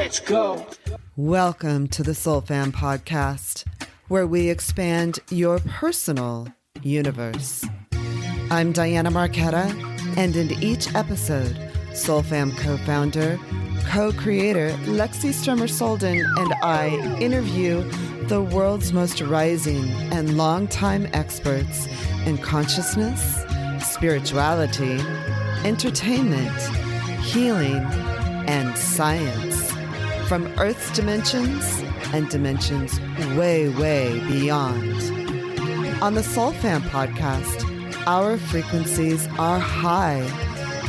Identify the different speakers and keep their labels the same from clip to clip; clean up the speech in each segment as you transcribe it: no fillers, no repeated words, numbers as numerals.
Speaker 1: Let's go.
Speaker 2: Welcome to the Soul Fam Podcast, where we expand your personal universe. I'm Diana Marquetta, and in each episode, Soul Fam co-founder, co-creator Lexi Strummer-Solden and I interview the world's most rising and longtime experts in consciousness, spirituality, entertainment, healing, and science. From Earth's dimensions and dimensions way, way beyond. On the Soul Fam podcast, our frequencies are high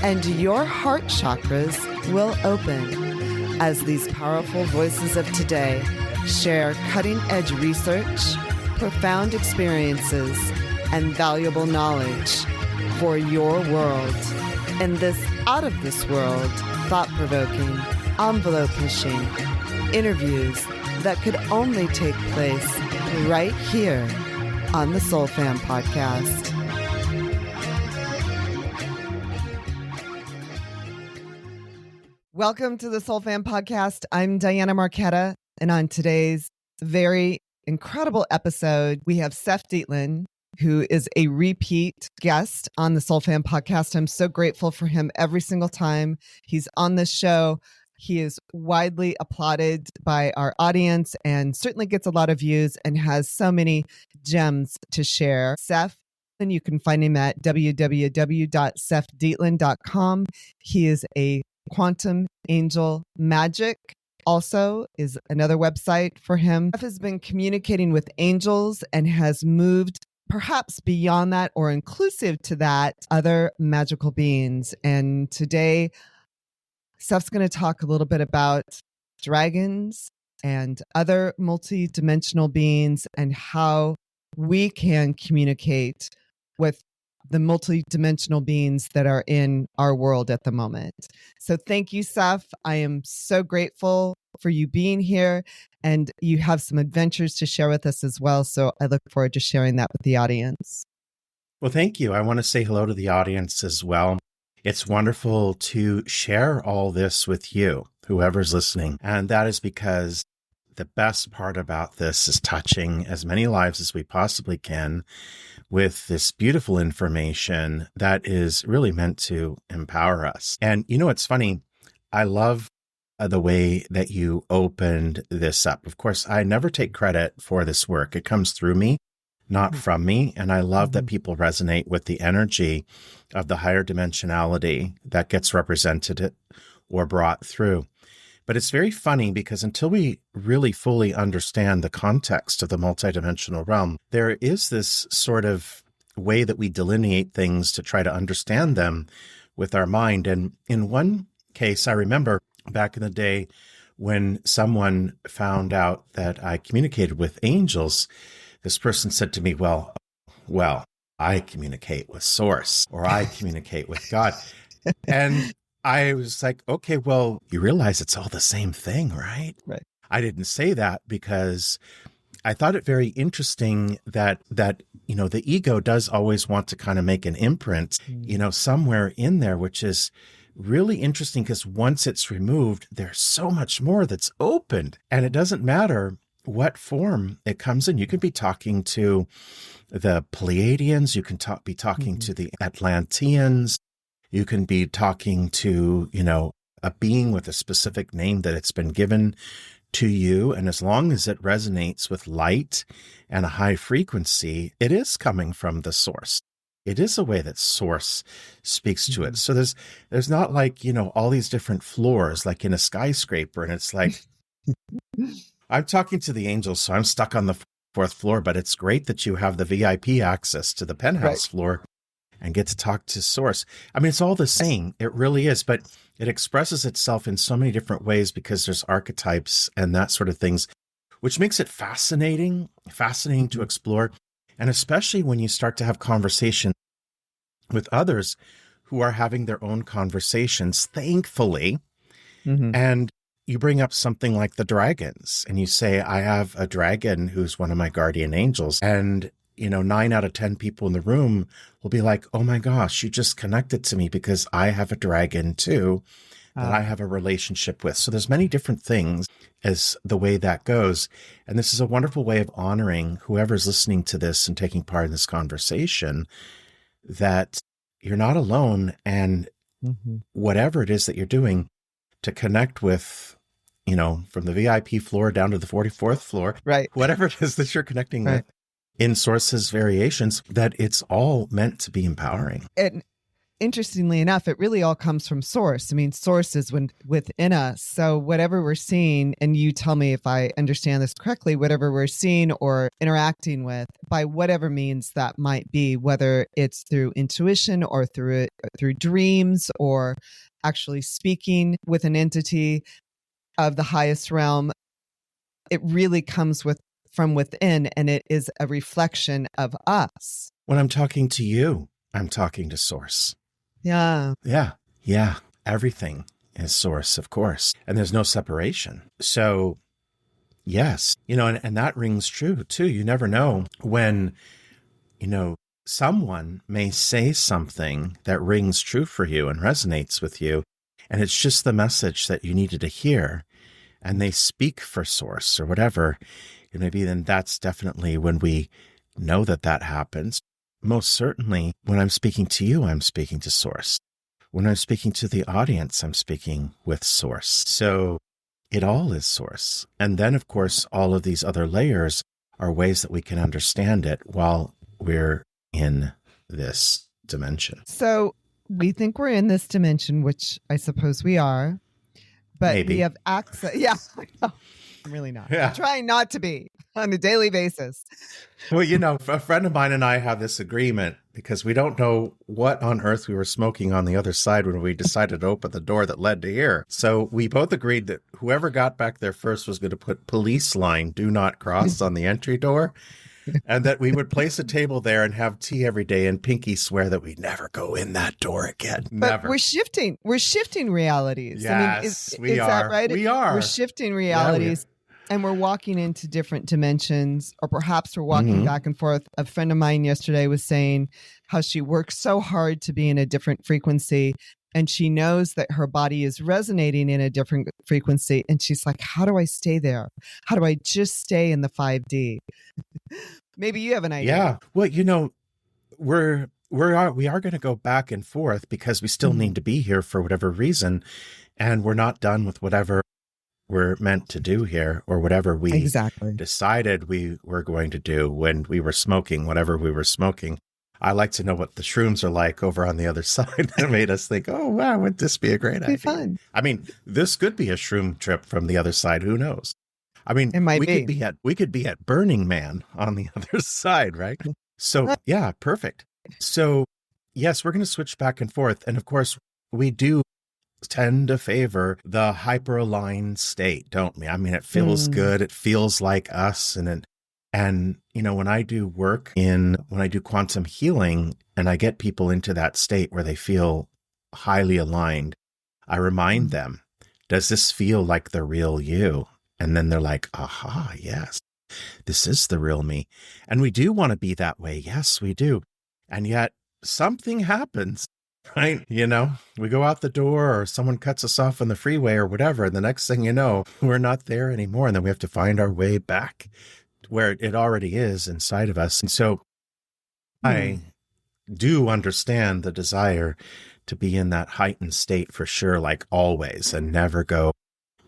Speaker 2: and your heart chakras will open as these powerful voices of today share cutting-edge research, profound experiences, and valuable knowledge for your world in this out-of-this-world, thought-provoking, envelope-pushing interviews that could only take place right here on the Soul Fam podcast. Welcome to the Soul Fam podcast. I'm Diana Marquetta, and on today's very incredible episode, we have Seth Dietland, who is a repeat guest on the Soul Fam podcast. I'm so grateful for him every single time he's on this show. He is widely applauded by our audience and certainly gets a lot of views and has so many gems to share. Seth, and you can find him at www.sethdietland.com. He is a quantum angel magic. Also is another website for him. Seth has been communicating with angels and has moved perhaps beyond that or inclusive to that other magical beings. And today, Seth's going to talk a little bit about dragons and other multi-dimensional beings and how we can communicate with the multi-dimensional beings that are in our world at the moment. So thank you, Seth. I am so grateful for you being here, and you have some adventures to share with us as well. So I look forward to sharing that with the audience.
Speaker 3: Well, thank you. I want to say hello to the audience as well. It's wonderful to share all this with you, whoever's listening. And that is because the best part about this is touching as many lives as we possibly can with this beautiful information that is really meant to empower us. And you know, it's funny. I love the way that you opened this up. Of course, I never take credit for this work. It comes through me, not from me. And I love that people resonate with the energy of the higher dimensionality that gets represented or brought through. But it's very funny because until we really fully understand the context of the multidimensional realm, there is this sort of way that we delineate things to try to understand them with our mind. And in one case, I remember back in the day when someone found out that I communicated with angels, this person said to me, well, I communicate with Source, or I communicate with God. And I was like, okay, well, you realize it's all the same thing, right?
Speaker 2: Right.
Speaker 3: I didn't say that because I thought it very interesting that you know, the ego does always want to kind of make an imprint, you know, somewhere in there, which is really interesting because once it's removed, there's so much more that's opened. And it doesn't matter what form it comes in. You could be talking to the Pleiadians, you can be talking to the Atlanteans, you can be talking to, you know, a being with a specific name that it's been given to you. And as long as it resonates with light and a high frequency, it is coming from the source. It is a way that Source speaks to it. So there's not like, you know, all these different floors like in a skyscraper. And it's like, I'm talking to the angels, so I'm stuck on the fourth floor, but it's great that you have the VIP access to the penthouse floor and get to talk to Source. I mean, it's all the same. It really is, but it expresses itself in so many different ways because there's archetypes and that sort of things, which makes it fascinating to explore. And especially when you start to have conversation with others who are having their own conversations, thankfully, and you bring up something like the dragons and you say, I have a dragon who's one of my guardian angels. And, you know, 9 out of 10 people in the room will be like, oh my gosh, you just connected to me because I have a dragon too that I have a relationship with. So there's many different things as the way that goes. And this is a wonderful way of honoring whoever's listening to this and taking part in this conversation, that you're not alone. And whatever it is that you're doing to connect with, from the VIP floor down to the 44th floor,
Speaker 2: right?
Speaker 3: Whatever it is that you're connecting with in Source's variations, that it's all meant to be empowering.
Speaker 2: And interestingly enough, it really all comes from Source. I mean, Source is within us. So whatever we're seeing, and you tell me if I understand this correctly, whatever we're seeing or interacting with, by whatever means that might be, whether it's through intuition or through dreams or actually speaking with an entity of the highest realm, it really comes from within, and it is a reflection of us.
Speaker 3: When I'm talking to you, I'm talking to Source.
Speaker 2: Yeah.
Speaker 3: Everything is Source, of course. And there's no separation. So, yes, and that rings true too. You never know when, someone may say something that rings true for you and resonates with you. And it's just the message that you needed to hear. And they speak for Source or whatever. And maybe then that's definitely when we know that happens. Most certainly, when I'm speaking to you, I'm speaking to Source. When I'm speaking to the audience, I'm speaking with Source. So it all is Source. And then, of course, all of these other layers are ways that we can understand it while we're in this dimension.
Speaker 2: So we think we're in this dimension, which I suppose we are, but
Speaker 3: Maybe.
Speaker 2: We have access. Yeah, I'm really not.
Speaker 3: Yeah.
Speaker 2: I'm trying not to be on a daily basis.
Speaker 3: Well, a friend of mine and I have this agreement because we don't know what on earth we were smoking on the other side when we decided to open the door that led to here. So we both agreed that whoever got back there first was going to put police line, do not cross on the entry door. And that we would place a table there and have tea every day, and pinky swear that we'd never go in that door again. Never.
Speaker 2: But we're shifting realities.
Speaker 3: Yes,
Speaker 2: I mean, is that right?
Speaker 3: We are.
Speaker 2: We're shifting realities. And we're walking into different dimensions, or perhaps we're walking back and forth. A friend of mine yesterday was saying how she works so hard to be in a different frequency, and she knows that her body is resonating in a different frequency. And she's like, how do I stay there? How do I just stay in the 5D? Maybe you have an idea.
Speaker 3: Yeah. Well, we are going to go back and forth because we still need to be here for whatever reason. And we're not done with whatever we're meant to do here, or whatever we decided we were going to do when we were smoking, whatever we were smoking. I like to know what the shrooms are like over on the other side. That made us think, oh, wow, would this be a great idea?
Speaker 2: Fun.
Speaker 3: I mean, this could be a shroom trip from the other side. Who knows? I mean, we could be at Burning Man on the other side, right? So, yeah, perfect. So, yes, we're going to switch back and forth. And of course, we do tend to favor the hyper-aligned state, don't we? I mean, it feels good. It feels like us. And when I do when I do quantum healing and I get people into that state where they feel highly aligned, I remind them, does this feel like the real you? And then they're like, aha, yes, this is the real me. And we do want to be that way. Yes, we do. And yet something happens, right? We go out the door, or someone cuts us off on the freeway or whatever. And the next thing you know, we're not there anymore. And then we have to find our way back where it already is inside of us. And so I do understand the desire to be in that heightened state for sure, like always, and never go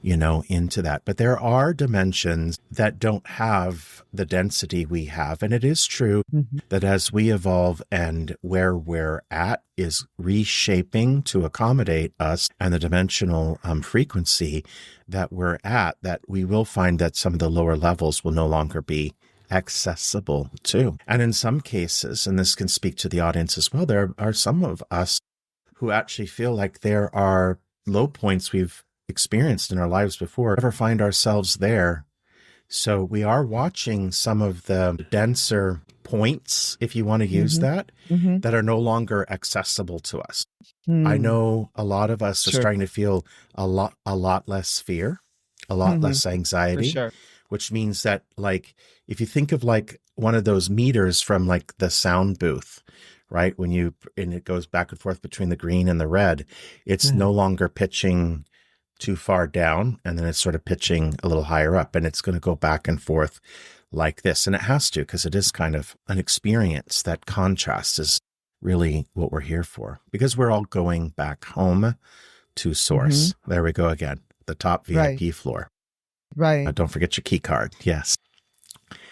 Speaker 3: into that. But there are dimensions that don't have the density we have. And it is true that as we evolve and where we're at is reshaping to accommodate us and the dimensional frequency that we're at, that we will find that some of the lower levels will no longer be accessible to. And in some cases, and this can speak to the audience as well, there are some of us who actually feel like there are low points we've experienced in our lives before, never find ourselves there. So we are watching some of the denser points, if you want to use that are no longer accessible to us. I know a lot of us are starting to feel a lot less fear, a lot less anxiety, which means that, like, if you think of like one of those meters from like the sound booth, right? And it goes back and forth between the green and the red, it's no longer pitching too far down, and then it's sort of pitching a little higher up, and it's going to go back and forth like this. And it has to, because it is kind of an experience. That contrast is really what we're here for, because we're all going back home to source. There we go again, the top VIP floor.
Speaker 2: Right.
Speaker 3: Don't forget your key card. Yes.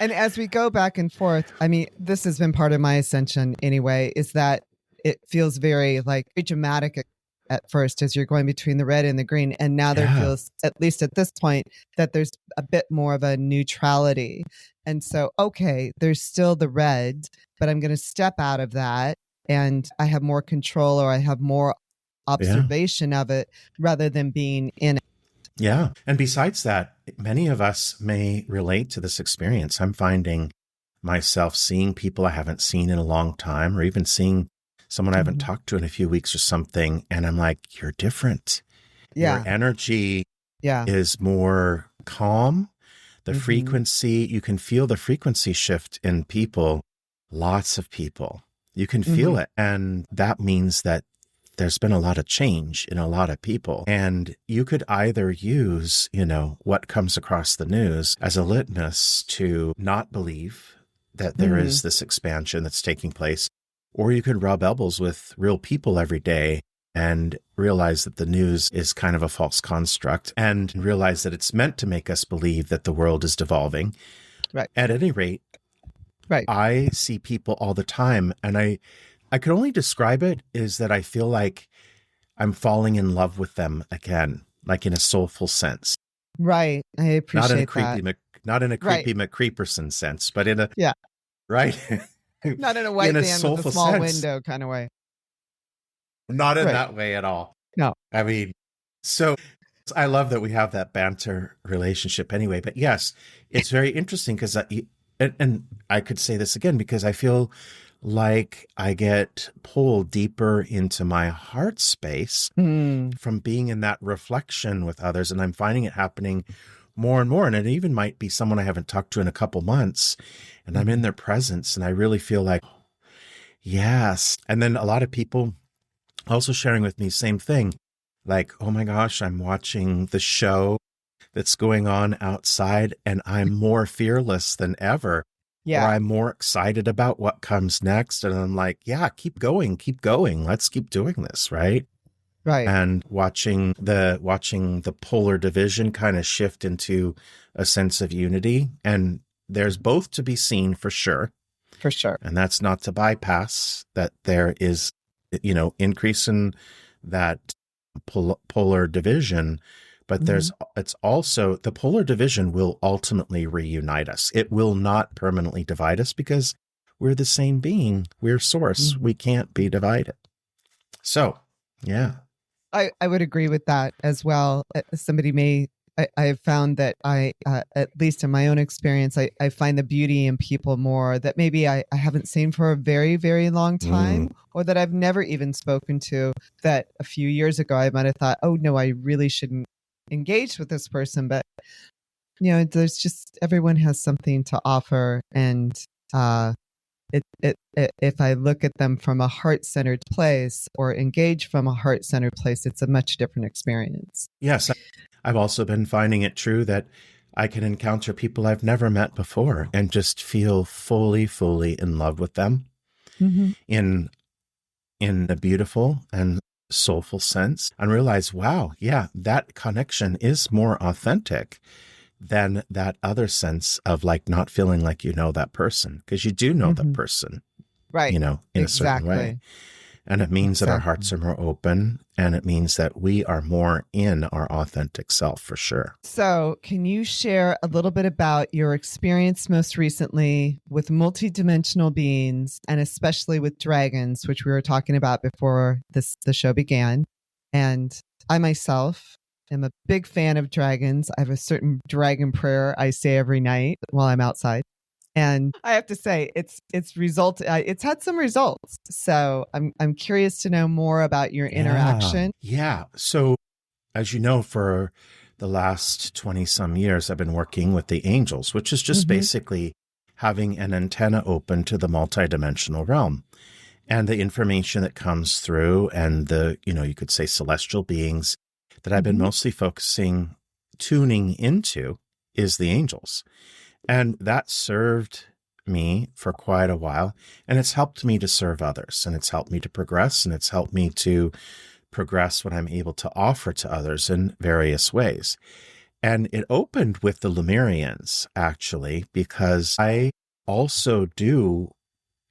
Speaker 2: And as we go back and forth, I mean, this has been part of my ascension anyway, is that it feels very dramatic at first as you're going between the red and the green. And now there feels, at least at this point, that there's a bit more of a neutrality. And so, okay, there's still the red, but I'm going to step out of that and I have more control, or I have more observation of it rather than being in it.
Speaker 3: Yeah. And besides that, many of us may relate to this experience. I'm finding myself seeing people I haven't seen in a long time, or even seeing someone I haven't talked to in a few weeks or something. And I'm like, you're different.
Speaker 2: Yeah.
Speaker 3: Your energy is more calm. The frequency, you can feel the frequency shift in people, lots of people. You can feel it. And that means that there's been a lot of change in a lot of people. And you could either use, what comes across the news as a litmus to not believe that there is this expansion that's taking place, or you could rub elbows with real people every day and realize that the news is kind of a false construct, and realize that it's meant to make us believe that the world is devolving.
Speaker 2: Right.
Speaker 3: At any rate, I see people all the time, and I could only describe it is that I feel like I'm falling in love with them again, like in a soulful sense.
Speaker 2: Right. I appreciate
Speaker 3: not in a creepy McCreeperson sense, but in a right.
Speaker 2: Not in a white van with a small window kind of way.
Speaker 3: Not in that way at all.
Speaker 2: No.
Speaker 3: I mean, so I love that we have that banter relationship anyway. But yes, it's very interesting because and I could say this again because I feel like I get pulled deeper into my heart space from being in that reflection with others. And I'm finding it happening more and more. And it even might be someone I haven't talked to in a couple months, and I'm in their presence and I really feel like, yes. And then a lot of people also sharing with me, same thing, like, oh my gosh, I'm watching the show that's going on outside and I'm more fearless than ever. Yeah. Or I'm more excited about what comes next. And I'm like, yeah, keep going. Let's keep doing this. Right.
Speaker 2: Right.
Speaker 3: And watching the polar division kind of shift into a sense of unity. And there's both to be seen for sure.
Speaker 2: For sure.
Speaker 3: And that's not to bypass that there is, increase in that polar division. But it's also, the polar division will ultimately reunite us. It will not permanently divide us because we're the same being. We're source. We can't be divided. So, yeah.
Speaker 2: I would agree with that as well. I have found that at least in my own experience, I find the beauty in people more that maybe I haven't seen for a very, very long time, or that I've never even spoken to, that a few years ago I might have thought, oh no, I really shouldn't engage with this person. But, there's just, everyone has something to offer. And if I look at them from a heart-centered place or engage from a heart-centered place, it's a much different experience.
Speaker 3: Yes. I've also been finding it true that I can encounter people I've never met before and just feel fully in love with them in a beautiful and soulful sense, and realize, wow, yeah, that connection is more authentic than that other sense of like not feeling like that person, because you do know that person,
Speaker 2: right?
Speaker 3: In a certain way. And it means that our hearts are more open, and it means that we are more in our authentic self for sure.
Speaker 2: So can you share a little bit about your experience most recently with multidimensional beings, and especially with dragons, which we were talking about before the show began? And I myself am a big fan of dragons. I have a certain dragon prayer I say every night while I'm outside. And I have to say, it's had some results. So I'm curious to know more about your interaction.
Speaker 3: Yeah. So, as you know, for the last 20 some years, I've been working with the angels, which is just basically having an antenna open to the multidimensional realm. and the information that comes through and the, you could say celestial beings that I've been mostly tuning into is the angels. And that served me for quite a while. And it's helped me to serve others, and it's helped me to progress, and it's helped me to progress what I'm able to offer to others in various ways. And it opened with the Lemurians, actually, because I also do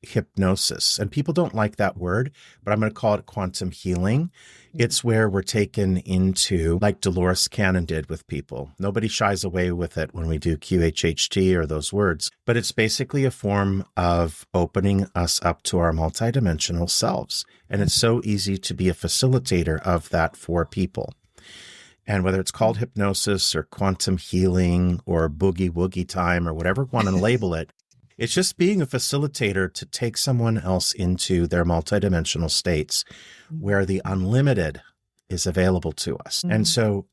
Speaker 3: hypnosis. And people don't like that word, but I'm going to call it quantum healing. It's where we're taken into, like Dolores Cannon did with people. Nobody shies away with it when we do QHHT or those words, but it's basically a form of opening us up to our multidimensional selves. And it's so easy to be a facilitator of that for people. And whether it's called hypnosis or quantum healing or boogie woogie time or whatever you want to label it, it's just being a facilitator to take someone else into their multidimensional states where the unlimited is available to us. And so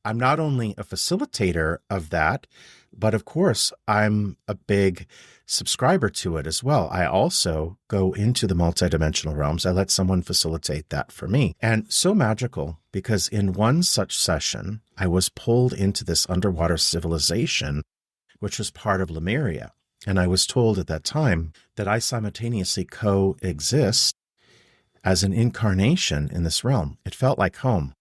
Speaker 3: I'm not only a facilitator of that, but of course, I'm a big subscriber to it as well. I also go into the multidimensional realms. I let someone facilitate that for me. And so magical, because in one such session, I was pulled into this underwater civilization, which was part of Lemuria. And I was told at that time that I simultaneously coexist as an incarnation in this realm. It felt like home.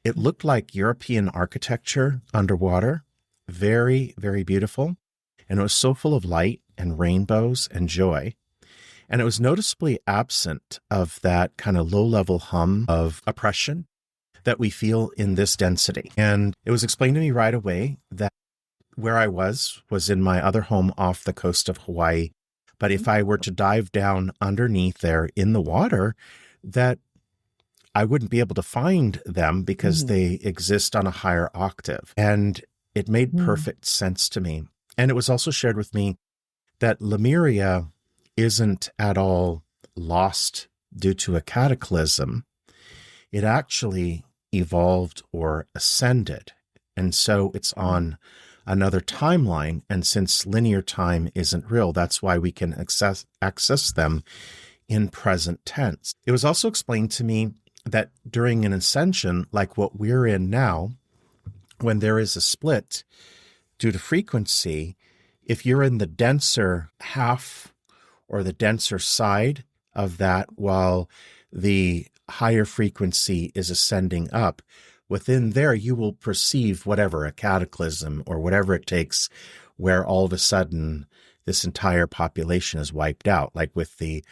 Speaker 3: It looked like European architecture underwater, very, very beautiful. And it was so full of light and rainbows and joy. And it was noticeably absent of that kind of low-level hum of oppression that we feel in this density. And it was explained to me right away that where I was in my other home off the coast of Hawaii. But if I were to dive down underneath there in the water, that I wouldn't be able to find them because they exist on a higher octave. And it made perfect sense to me. And it was also shared with me that Lemuria isn't at all lost due to a cataclysm. It actually evolved or ascended. And so it's on another timeline. And since linear time isn't real, that's why we can access them in present tense. It was also explained to me that during an ascension, like what we're in now, when there is a split due to frequency, if you're in the denser half or the denser side of that while the higher frequency is ascending up, within there, you will perceive whatever, a cataclysm or whatever it takes, where all of a sudden this entire population is wiped out, like with the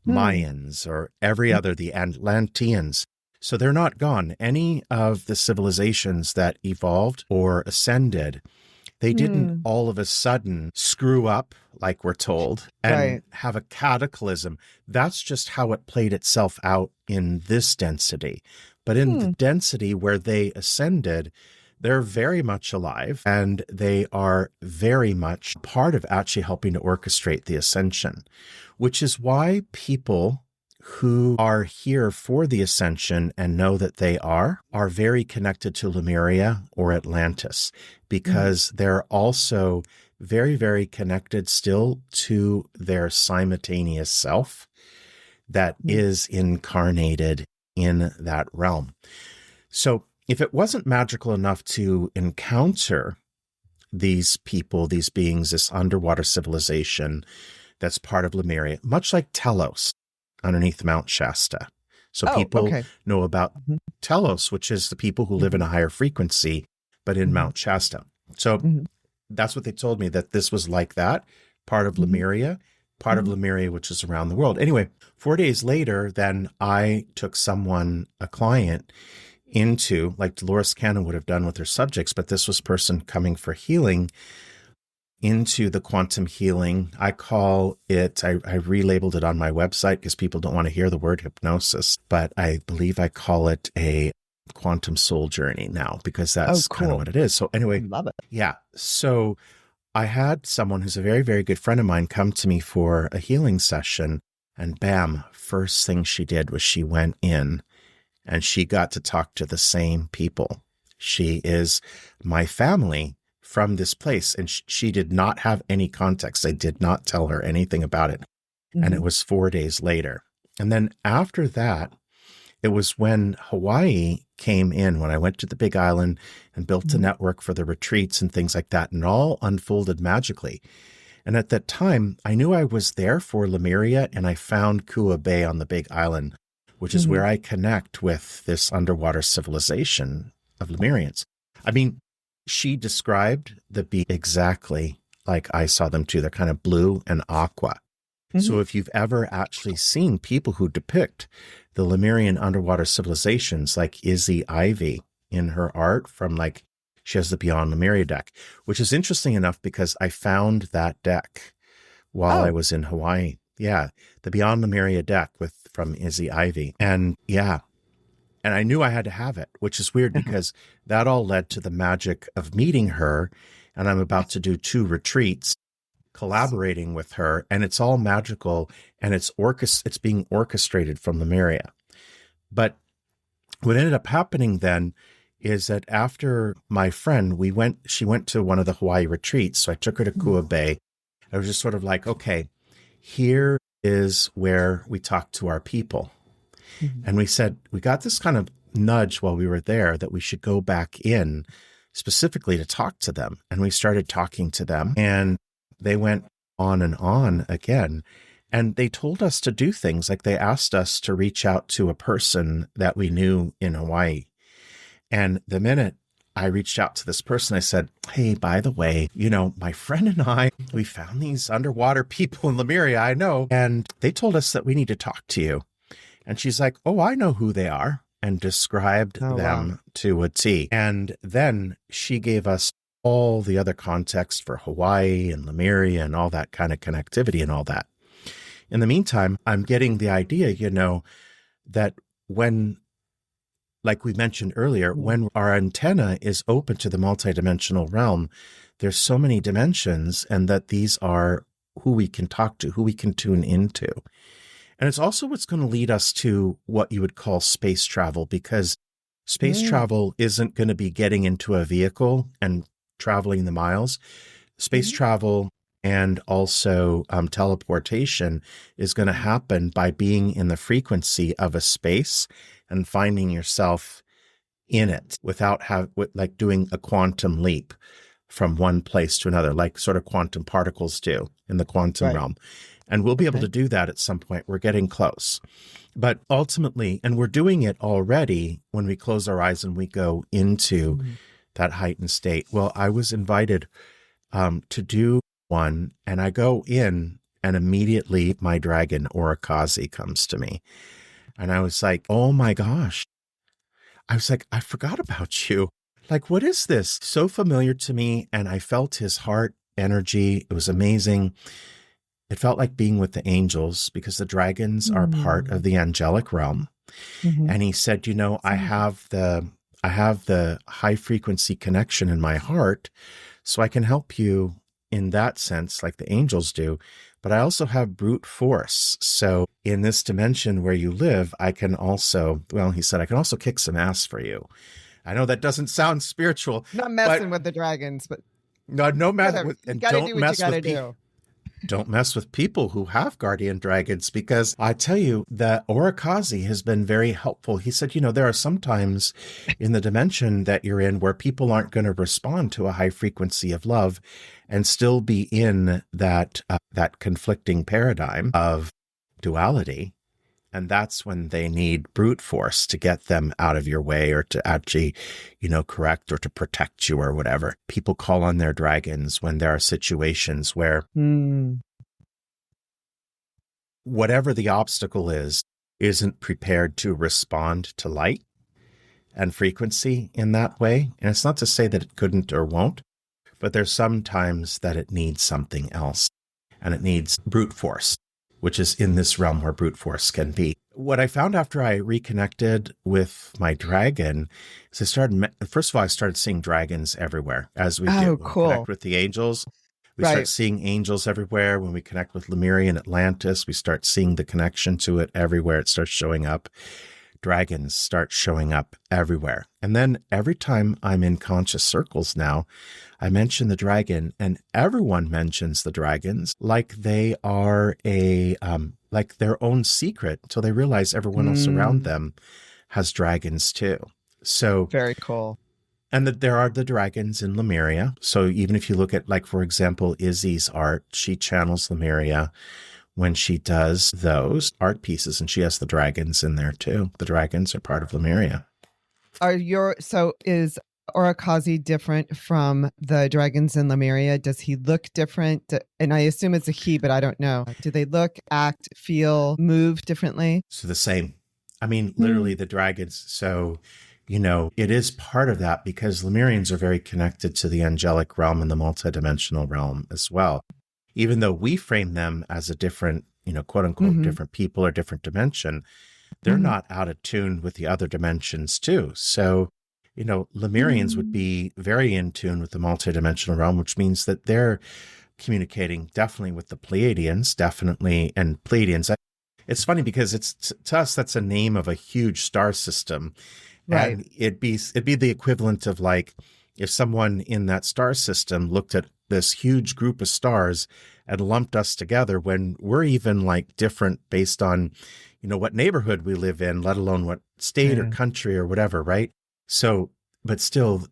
Speaker 3: Mayans or every other, the Atlanteans. So they're not gone. Any of the civilizations that evolved or ascended, they didn't all of a sudden screw up, like we're told, and have a cataclysm. That's just how it played itself out in this density. But in the density where they ascended, they're very much alive, and they are very much part of actually helping to orchestrate the ascension, which is why people who are here for the ascension and know that they are very connected to Lemuria or Atlantis, because they're also very, very connected still to their simultaneous self that is incarnated in that realm. So if it wasn't magical enough to encounter these people, these beings, this underwater civilization that's part of Lemuria, much like Telos underneath Mount Shasta. So people know about Telos, which is the people who live in a higher frequency, but in Mount Shasta. So that's what they told me, that this was like that, part of Lemuria, part of Lemuria, which is around the world. Anyway, 4 days later, then I took a client into, like Dolores Cannon would have done with her subjects, but this was person coming for healing, into the quantum healing. I call it, I relabeled it on my website because people don't want to hear the word hypnosis, but I believe I call it a quantum soul journey now, because that's kind of what it is. So anyway,
Speaker 2: love it.
Speaker 3: Yeah. So I had someone who's a very, very good friend of mine come to me for a healing session, and bam, first thing she did was she went in and she got to talk to the same people. She is my family from this place, and she did not have any context. I did not tell her anything about it. And it was 4 days later. And then after that, it was when Hawaii came in, when I went to the Big Island and built a network for the retreats and things like that, and it all unfolded magically. And at that time, I knew I was there for Lemuria, and I found Kua Bay on the Big Island, which is where I connect with this underwater civilization of Lemurians. I mean, she described the beach exactly like I saw them too. They're kind of blue and aqua. So if you've ever actually seen people who depict the Lemurian underwater civilizations, like Izzy Ivy in her art from like, she has the Beyond Lemuria deck, which is interesting enough because I found that deck while I was in Hawaii. Yeah, the Beyond Lemuria deck from Izzy Ivy. And yeah, and I knew I had to have it, which is weird because that all led to the magic of meeting her. And I'm about to do 2 retreats collaborating with her, and it's all magical, and it's being orchestrated from Lemuria. But what ended up happening then is that after my friend, she went to one of the Hawaii retreats, so I took her to Kua Bay. I was just sort of like, okay, here is where we talk to our people. And we said, we got this kind of nudge while we were there that we should go back in specifically to talk to them. And we started talking to them, and they went on and on again. And they told us to do things like they asked us to reach out to a person that we knew in Hawaii. And the minute I reached out to this person, I said, hey, by the way, my friend and I, we found these underwater people in Lemuria, I know, and they told us that we need to talk to you. And she's like, oh, I know who they are, and described them to a T. And then she gave us all the other context for Hawaii and Lemuria and all that kind of connectivity and all that. In the meantime, I'm getting the idea, that when, like we mentioned earlier, when our antenna is open to the multidimensional realm, there's so many dimensions, and that these are who we can talk to, who we can tune into. And it's also what's going to lead us to what you would call space travel, because space travel isn't going to be getting into a vehicle and traveling the miles. Space travel and also teleportation is going to happen by being in the frequency of a space and finding yourself in it without like doing a quantum leap from one place to another, like sort of quantum particles do in the quantum realm. And we'll be able to do that at some point. We're getting close. But ultimately, and we're doing it already when we close our eyes and we go into that heightened state. Well, I was invited to do one, and I go in, and immediately my dragon Orikaze comes to me. And I was like, oh my gosh. I was like, I forgot about you. Like, what is this? So familiar to me. And I felt his heart energy. It was amazing. It felt like being with the angels, because the dragons are part of the angelic realm. And he said, I have the high frequency connection in my heart, so I can help you in that sense, like the angels do. But I also have brute force. So in this dimension where you live, I can also, he said, I can also kick some ass for you. I know that doesn't sound spiritual.
Speaker 2: Not messing with the dragons, but
Speaker 3: no mess with,
Speaker 2: and don't mess with people.
Speaker 3: Don't mess with people who have guardian dragons, because I tell you that Orikaze has been very helpful. He said, there are some times in the dimension that you're in where people aren't going to respond to a high frequency of love and still be in that conflicting paradigm of duality. And that's when they need brute force to get them out of your way, or to actually, correct or to protect you or whatever. People call on their dragons when there are situations where whatever the obstacle isn't prepared to respond to light and frequency in that way. And it's not to say that it couldn't or won't, but there's some times that it needs something else, and it needs brute force, which is in this realm where brute force can be. What I found after I reconnected with my dragon is first of all, I started seeing dragons everywhere, as we do.
Speaker 2: Oh,
Speaker 3: When
Speaker 2: cool.
Speaker 3: we connect with the angels, we start seeing angels everywhere. When we connect with Lemuria and Atlantis, we start seeing the connection to it everywhere. It starts showing up. dragons start showing up everywhere. And then every time I'm in conscious circles now, I mention the dragon, and everyone mentions the dragons like they are like their own secret, until they realize everyone else around them has dragons too. So
Speaker 2: very cool.
Speaker 3: And that there are the dragons in Lemuria. So even if you look at, like, for example, Izzy's art, she channels Lemuria when she does those art pieces, and she has the dragons in there too. The dragons are part of Lemuria.
Speaker 2: So is Orakazi different from the dragons in Lemuria? Does he look different? And I assume it's a he, but I don't know. Do they look, act, feel, move differently?
Speaker 3: So the same. I mean, literally the dragons. So, it is part of that, because Lemurians are very connected to the angelic realm and the multidimensional realm as well. Even though we frame them as a different, quote unquote, different people or different dimension, they're not out of tune with the other dimensions too. So, Lemurians would be very in tune with the multidimensional realm, which means that they're communicating definitely with the Pleiadians, and Pleiadians. It's funny because to us, that's a name of a huge star system.
Speaker 2: Right.
Speaker 3: And it'd be the equivalent of, like, if someone in that star system looked at this huge group of stars and lumped us together, when we're even, like, different based on, what neighborhood we live in, let alone what state or country or whatever, right? So, but still,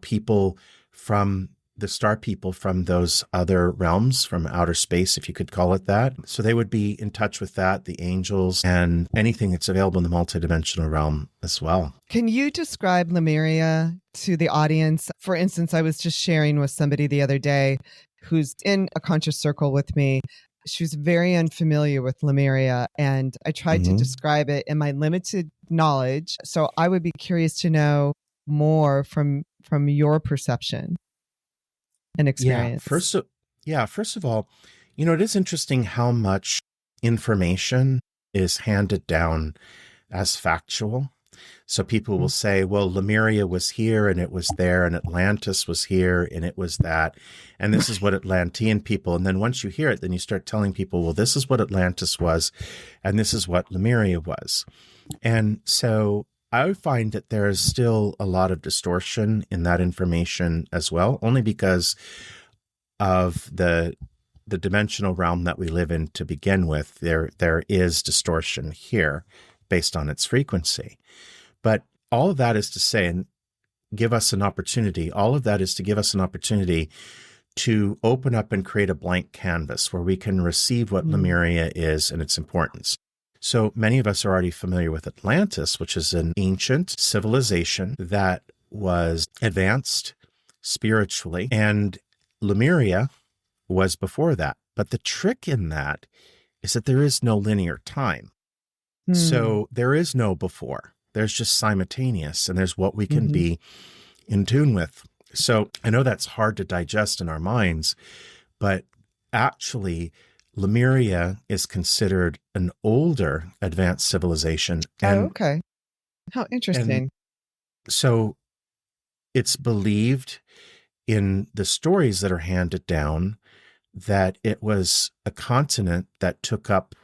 Speaker 3: people from the star people from those other realms, from outer space, if you could call it that. So they would be in touch with that, the angels, and anything that's available in the multidimensional realm as well.
Speaker 2: Can you describe Lemuria to the audience? For instance, I was just sharing with somebody the other day who's in a conscious circle with me. She was very unfamiliar with Lemuria, and I tried to describe it in my limited knowledge. So I would be curious to know more from your perception and experience.
Speaker 3: First of all, it is interesting how much information is handed down as factual. So people will say, well, Lemuria was here and it was there, and Atlantis was here and it was that. And this is what Atlantean people. And then once you hear it, then you start telling people, well, this is what Atlantis was and this is what Lemuria was. And so I find that there is still a lot of distortion in that information as well, only because of the dimensional realm that we live in to begin with. There is distortion here based on its frequency. But all of that is to say, and give us an opportunity, all of that is to give us an opportunity to open up and create a blank canvas where we can receive what Lemuria is and its importance. So many of us are already familiar with Atlantis, which is an ancient civilization that was advanced spiritually, and Lemuria was before that. But the trick in that is that there is no linear time. So there is no before. There's just simultaneous, and there's what we can be in tune with. So I know that's hard to digest in our minds, but actually Lemuria is considered an older advanced civilization. And,
Speaker 2: okay. How interesting.
Speaker 3: And so it's believed in the stories that are handed down that it was a continent that took up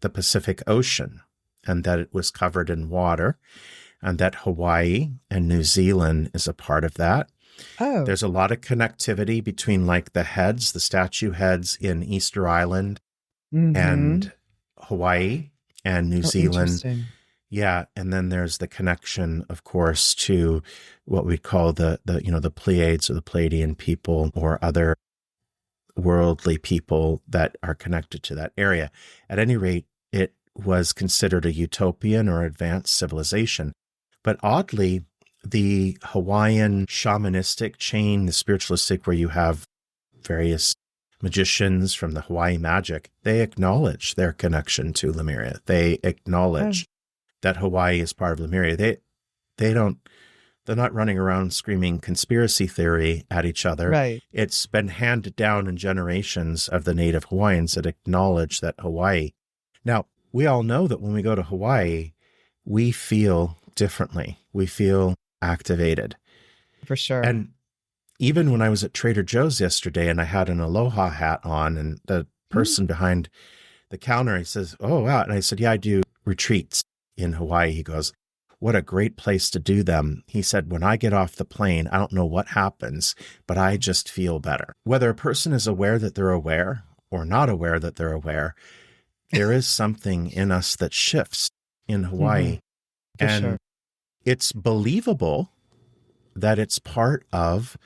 Speaker 3: the Pacific Ocean, and that it was covered in water, and that Hawaii and New Zealand is a part of that.
Speaker 2: Oh.
Speaker 3: There's a lot of connectivity between, like, the statue heads in Easter Island and Hawaii and New Zealand. Yeah. And then there's the connection, of course, to what we call the Pleiades or the Pleiadian people, or other worldly people that are connected to that area. At any rate, it was considered a utopian or advanced civilization. But oddly, the Hawaiian shamanistic chain, the spiritualistic, where you have various magicians from the Hawaii magic, they acknowledge their connection to Lemuria. They acknowledge that Hawaii is part of Lemuria. They're not running around screaming conspiracy theory at each other.
Speaker 2: Right.
Speaker 3: It's been handed down in generations of the native Hawaiians that acknowledge that Hawaii. Now, we all know that when we go to Hawaii, we feel differently. We feel activated.
Speaker 2: For sure.
Speaker 3: And even when I was at Trader Joe's yesterday and I had an aloha hat on, and the person behind the counter, he says, "Oh, wow." And I said, "Yeah, I do retreats in Hawaii. He goes, what a great place to do them. He said, when I get off the plane, I don't know what happens, but I just feel better. Whether a person is aware that they're aware or not aware that they're aware, there is something in us that shifts in Hawaii.
Speaker 2: For
Speaker 3: And
Speaker 2: sure.
Speaker 3: it's believable that it's part of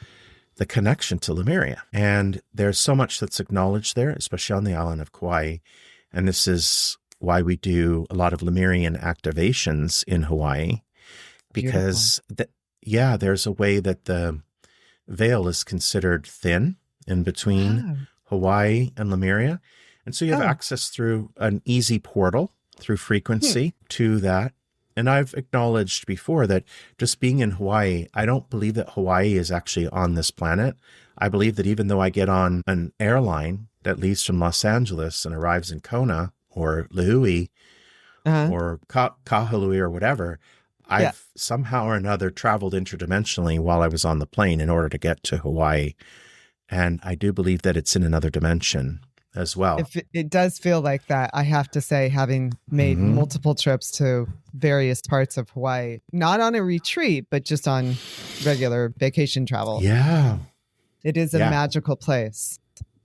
Speaker 3: the connection to Lemuria. And there's so much that's acknowledged there, especially on the island of Kauai. And this is why we do a lot of Lemurian activations in Hawaii, because there's a way that the veil is considered thin in between Hawaii and Lemuria. And so you have access through an easy portal through frequency to that. And I've acknowledged before that just being in Hawaii, I don't believe that Hawaii is actually on this planet. I believe that even though I get on an airline that leaves from Los Angeles and arrives in Kona or Lihui or Kahului or whatever, I've somehow or another traveled interdimensionally while I was on the plane in order to get to Hawaii. And I do believe that it's in another dimension as well.
Speaker 2: If it does feel like that, I have to say, having made multiple trips to various parts of Hawaii, not on a retreat, but just on regular vacation travel.
Speaker 3: Yeah.
Speaker 2: It is a magical place.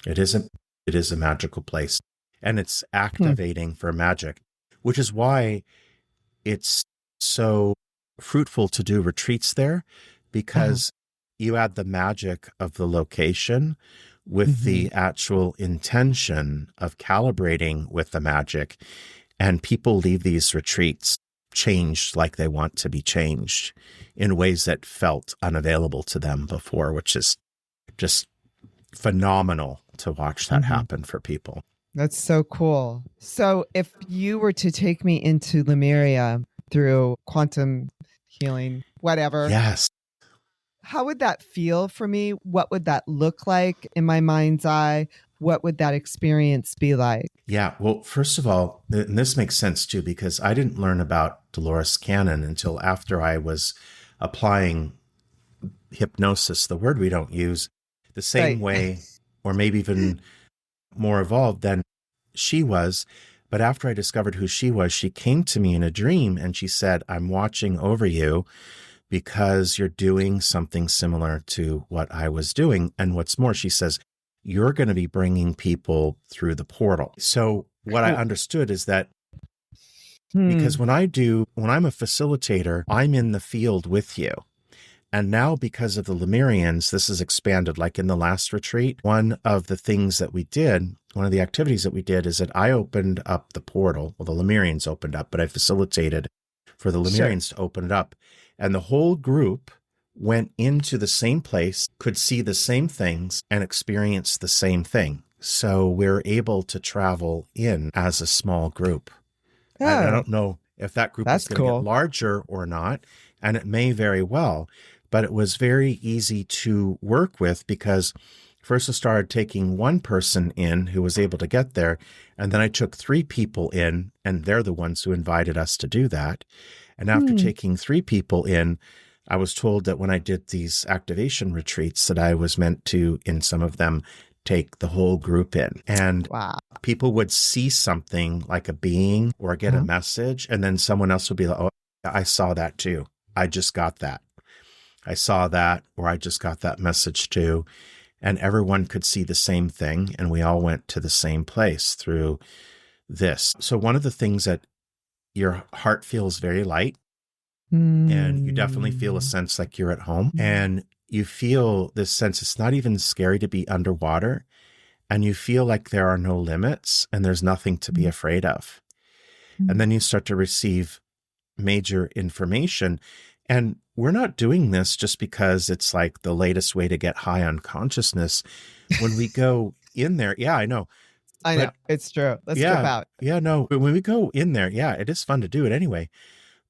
Speaker 3: It is a magical place. And it's activating for magic, which is why it's so fruitful to do retreats there, because you add the magic of the location with the actual intention of calibrating with the magic. And people leave these retreats changed like they want to be changed in ways that felt unavailable to them before, which is just phenomenal to watch that happen for people.
Speaker 2: That's so cool. So if you were to take me into Lemuria through quantum healing, whatever.
Speaker 3: Yes.
Speaker 2: How would that feel for me? What would that look like in my mind's eye? What would that experience be like?
Speaker 3: Yeah. Well, first of all, and this makes sense too, because I didn't learn about Dolores Cannon until after I was applying hypnosis, the word we don't use, the same way, or maybe even more evolved than she was. But after I discovered who she was, she came to me in a dream and she said, I'm watching over you because you're doing something similar to what I was doing. And what's more, she says, you're going to be bringing people through the portal. So what I understood is that because when I'm a facilitator, I'm in the field with you. And now because of the Lemurians, this is expanded. Like in the last retreat, one of the things that we did, one of the activities that we did is that I opened up the portal. Well, the Lemurians opened up, but I facilitated for the Lemurians to open it up. And the whole group went into the same place, could see the same things, and experience the same thing. So we're able to travel in as a small group. I don't know if that group is going to get larger or not, and it may very well, but it was very easy to work with because first I started taking one person in who was able to get there, and then I took 3 people in, and they're the ones who invited us to do that. And after taking 3 people in, I was told that when I did these activation retreats that I was meant to, in some of them, take the whole group in. And people would see something like a being or get a message, and then someone else would be like, oh, I saw that too. I just got that. I saw that, or I just got that message too. And everyone could see the same thing, and we all went to the same place through this. So one of the things that your heart feels very light, and you definitely feel a sense like you're at home, and you feel this sense, it's not even scary to be underwater, and you feel like there are no limits and there's nothing to be afraid of. And then you start to receive major information. And we're not doing this just because it's like the latest way to get high on consciousness. When we go in there, I know.
Speaker 2: I know. It's true. Let's trip out.
Speaker 3: Yeah, no. But when we go in there, it is fun to do it anyway.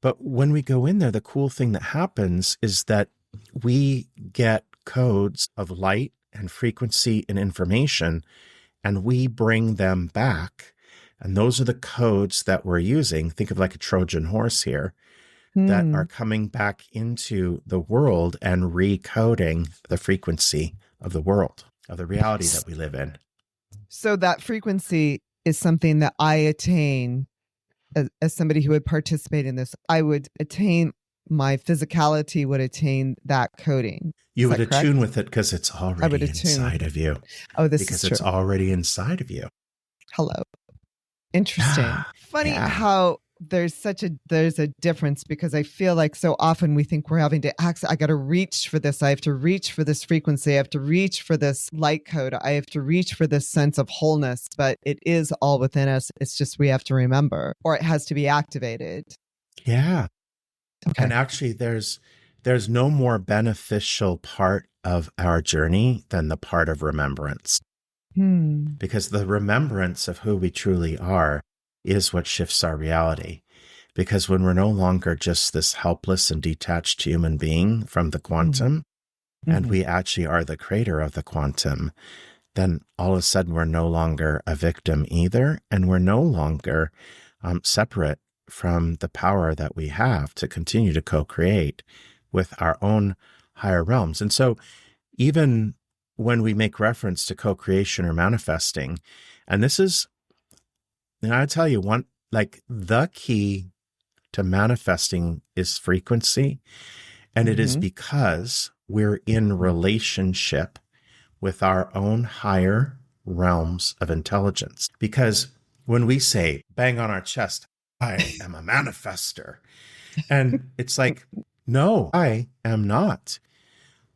Speaker 3: But when we go in there, the cool thing that happens is that we get codes of light and frequency and information, and we bring them back. And those are the codes that we're using. Think of like a Trojan horse here that are coming back into the world and recoding the frequency of the world, of the reality that we live in.
Speaker 2: So that frequency is something that I attain as somebody who would participate in this, I would attain, my physicality would attain that coding.
Speaker 3: You
Speaker 2: Is
Speaker 3: would
Speaker 2: that correct?
Speaker 3: attune with it because it's
Speaker 2: I would
Speaker 3: already
Speaker 2: attune with
Speaker 3: inside
Speaker 2: it.
Speaker 3: of you.
Speaker 2: Oh, this
Speaker 3: Because
Speaker 2: is true.
Speaker 3: it's already inside of you.
Speaker 2: Hello. Interesting. Funny how there's a difference, because I feel like so often we think we're having to access, I got to reach for this. I have to reach for this frequency. I have to reach for this light code. I have to reach for this sense of wholeness, but it is all within us. It's just, we have to remember, or it has to be activated.
Speaker 3: Yeah.
Speaker 2: Okay.
Speaker 3: And actually there's no more beneficial part of our journey than the part of remembrance. Because the remembrance of who we truly are is what shifts our reality. Because when we're no longer just this helpless and detached human being from the quantum, and we actually are the creator of the quantum, then all of a sudden we're no longer a victim either. And we're no longer separate from the power that we have to continue to co-create with our own higher realms. And so even when we make reference to co-creation or manifesting, and this is, and I tell you one, like the key to manifesting is frequency. And it is because we're in relationship with our own higher realms of intelligence. Because when we say, bang on our chest, I am a manifester. And it's like, no, I am not.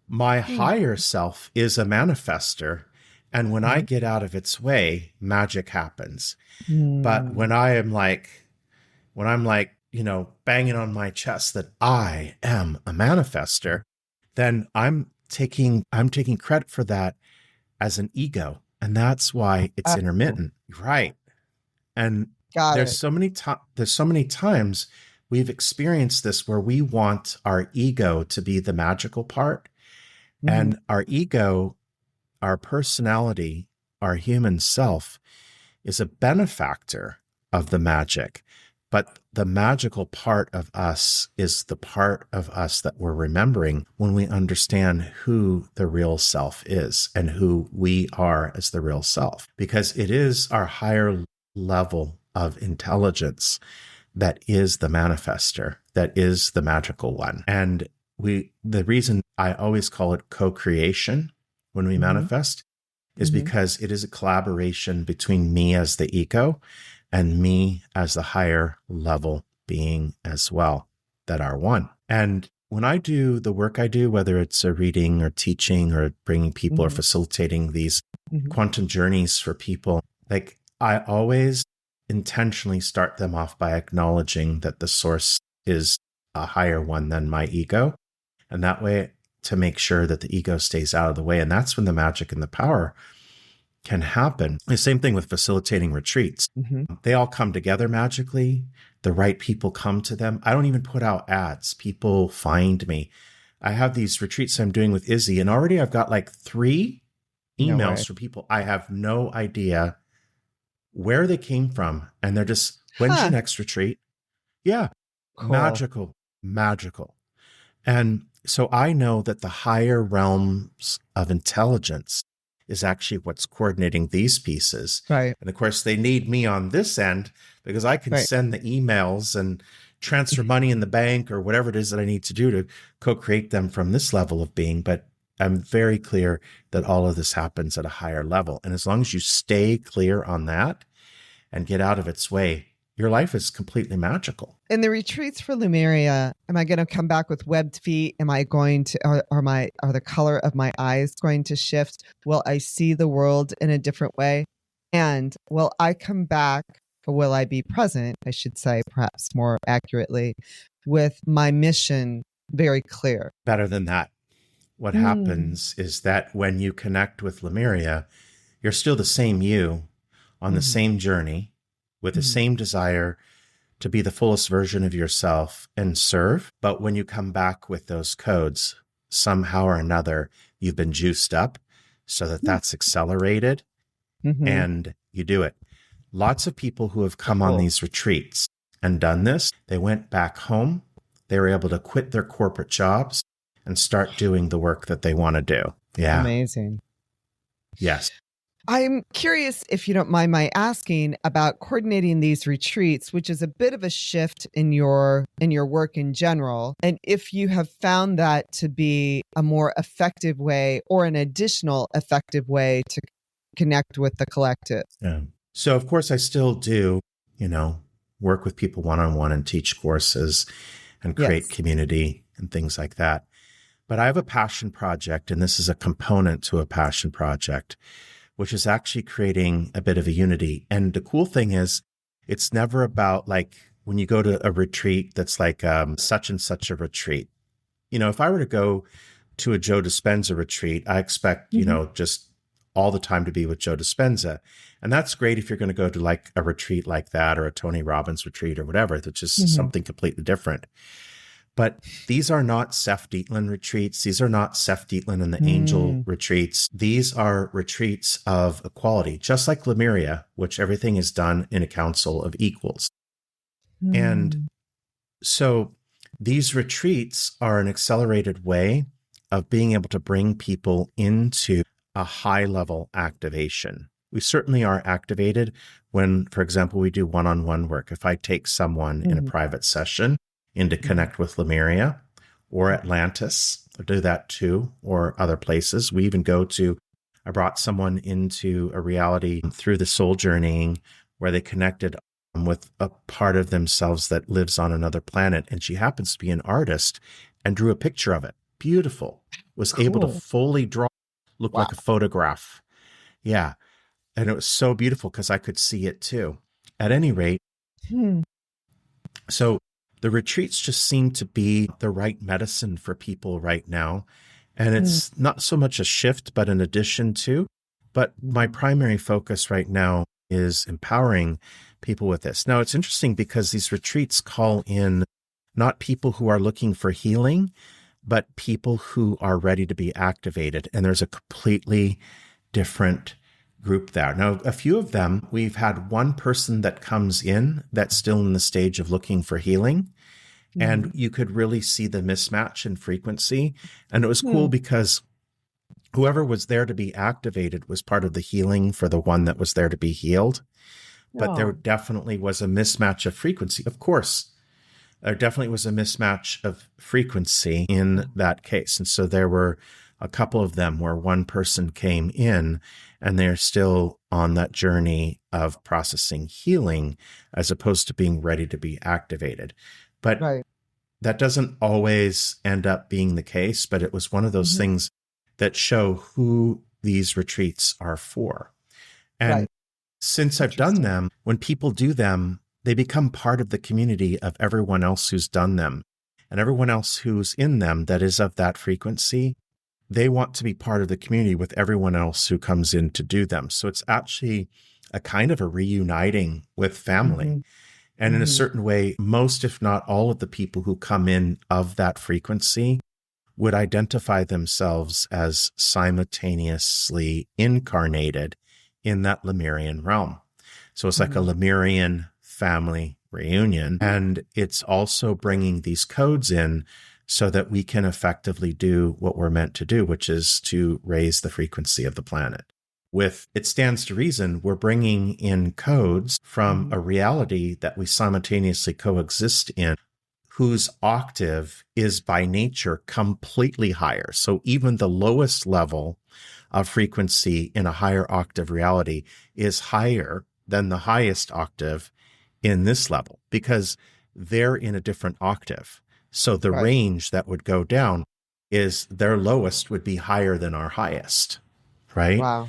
Speaker 3: My higher self is a manifester. And when I get out of its way, magic happens. But when I'm like, banging on my chest that I am a manifester, then I'm taking credit for that as an ego. And that's why it's intermittent. Right. And there's so many times we've experienced this where we want our ego to be the magical part. And our ego, our personality, our human self is a benefactor of the magic. But the magical part of us is the part of us that we're remembering when we understand who the real self is and who we are as the real self. Because it is our higher level of intelligence that is the manifester, that is the magical one. And the reason I always call it co-creation when we manifest is because it is a collaboration between me as the ego and me as the higher level being as well, that are one. And when I do the work I do, whether it's a reading or teaching or bringing people or facilitating these quantum journeys for people, like I always intentionally start them off by acknowledging that the source is a higher one than my ego. And that way, to make sure that the ego stays out of the way. And that's when the magic and the power can happen. The same thing with facilitating retreats. They all come together magically. The right people come to them. I don't even put out ads. People find me. I have these retreats I'm doing with Izzy, and already I've got like 3 emails from people. I have no idea where they came from. And they're just, when's your next retreat? Yeah. Cool. Magical. And so I know that the higher realms of intelligence is actually what's coordinating these pieces.
Speaker 2: Right.
Speaker 3: And of course, they need me on this end because I can send the emails and transfer money in the bank or whatever it is that I need to do to co-create them from this level of being. But I'm very clear that all of this happens at a higher level. And as long as you stay clear on that and get out of its way, your life is completely magical.
Speaker 2: In the retreats for Lemuria, am I going to come back with webbed feet? Am I going to, are the color of my eyes going to shift? Will I see the world in a different way? And will I come back, or will I be present, I should say, perhaps more accurately, with my mission very clear?
Speaker 3: Better than that. What happens is that when you connect with Lemuria, you're still the same you on the same journey with the same desire to be the fullest version of yourself and serve. But when you come back with those codes, somehow or another, you've been juiced up so that that's accelerated and you do it. Lots of people who have come on these retreats and done this, they went back home. They were able to quit their corporate jobs and start doing the work that they want to do. Yeah.
Speaker 2: Amazing.
Speaker 3: Yes.
Speaker 2: I'm curious, if you don't mind my asking, about coordinating these retreats, which is a bit of a shift in your work in general, and if you have found that to be a more effective way or an additional effective way to connect with the collective.
Speaker 3: Yeah. So of course I still do, work with people one-on-one and teach courses and create
Speaker 2: Yes.
Speaker 3: community and things like that. But I have a passion project, and this is a component to a passion project, which is actually creating a bit of a unity. And the cool thing is, it's never about like when you go to a retreat that's like such and such a retreat. If I were to go to a Joe Dispenza retreat, I expect, just all the time to be with Joe Dispenza. And that's great if you're going to go to like a retreat like that or a Tony Robbins retreat or whatever, which is something completely different. But these are not Seth Dietland retreats. These are not Seth Dietland and the angel retreats. These are retreats of equality, just like Lemuria, which everything is done in a council of equals. And so these retreats are an accelerated way of being able to bring people into a high-level activation. We certainly are activated when, for example, we do one-on-one work. If I take someone in a private session in to connect with Lemuria or Atlantis, I'll do that too, or other places. We even I brought someone into a reality through the soul journeying where they connected with a part of themselves that lives on another planet. And she happens to be an artist and drew a picture of it. Beautiful. Was able to fully draw, look like a photograph. Yeah. And it was so beautiful because I could see it too. At any rate, so the retreats just seem to be the right medicine for people right now. And it's not so much a shift, but an addition to. But my primary focus right now is empowering people with this. Now, it's interesting because these retreats call in not people who are looking for healing, but people who are ready to be activated. And there's a completely different group there. Now, a few of them, we've had one person that comes in that's still in the stage of looking for healing. And you could really see the mismatch in frequency. And it was cool because whoever was there to be activated was part of the healing for the one that was there to be healed. But there definitely was a mismatch of frequency. Of course, there definitely was a mismatch of frequency in that case. And so there were a couple of them where one person came in and they're still on that journey of processing healing as opposed to being ready to be activated. But that doesn't always end up being the case, but it was one of those things that show who these retreats are for. And since I've done them, when people do them, they become part of the community of everyone else who's done them. And everyone else who's in them that is of that frequency, they want to be part of the community with everyone else who comes in to do them. So it's actually a kind of a reuniting with family. And in a certain way, most, if not all of the people who come in of that frequency would identify themselves as simultaneously incarnated in that Lemurian realm. So it's like a Lemurian family reunion. And it's also bringing these codes in so that we can effectively do what we're meant to do, which is to raise the frequency of the planet. It stands to reason, we're bringing in codes from a reality that we simultaneously coexist in, whose octave is by nature completely higher. So even the lowest level of frequency in a higher octave reality is higher than the highest octave in this level because they're in a different octave. So the range that would go down is their lowest would be higher than our highest, right?
Speaker 2: Wow.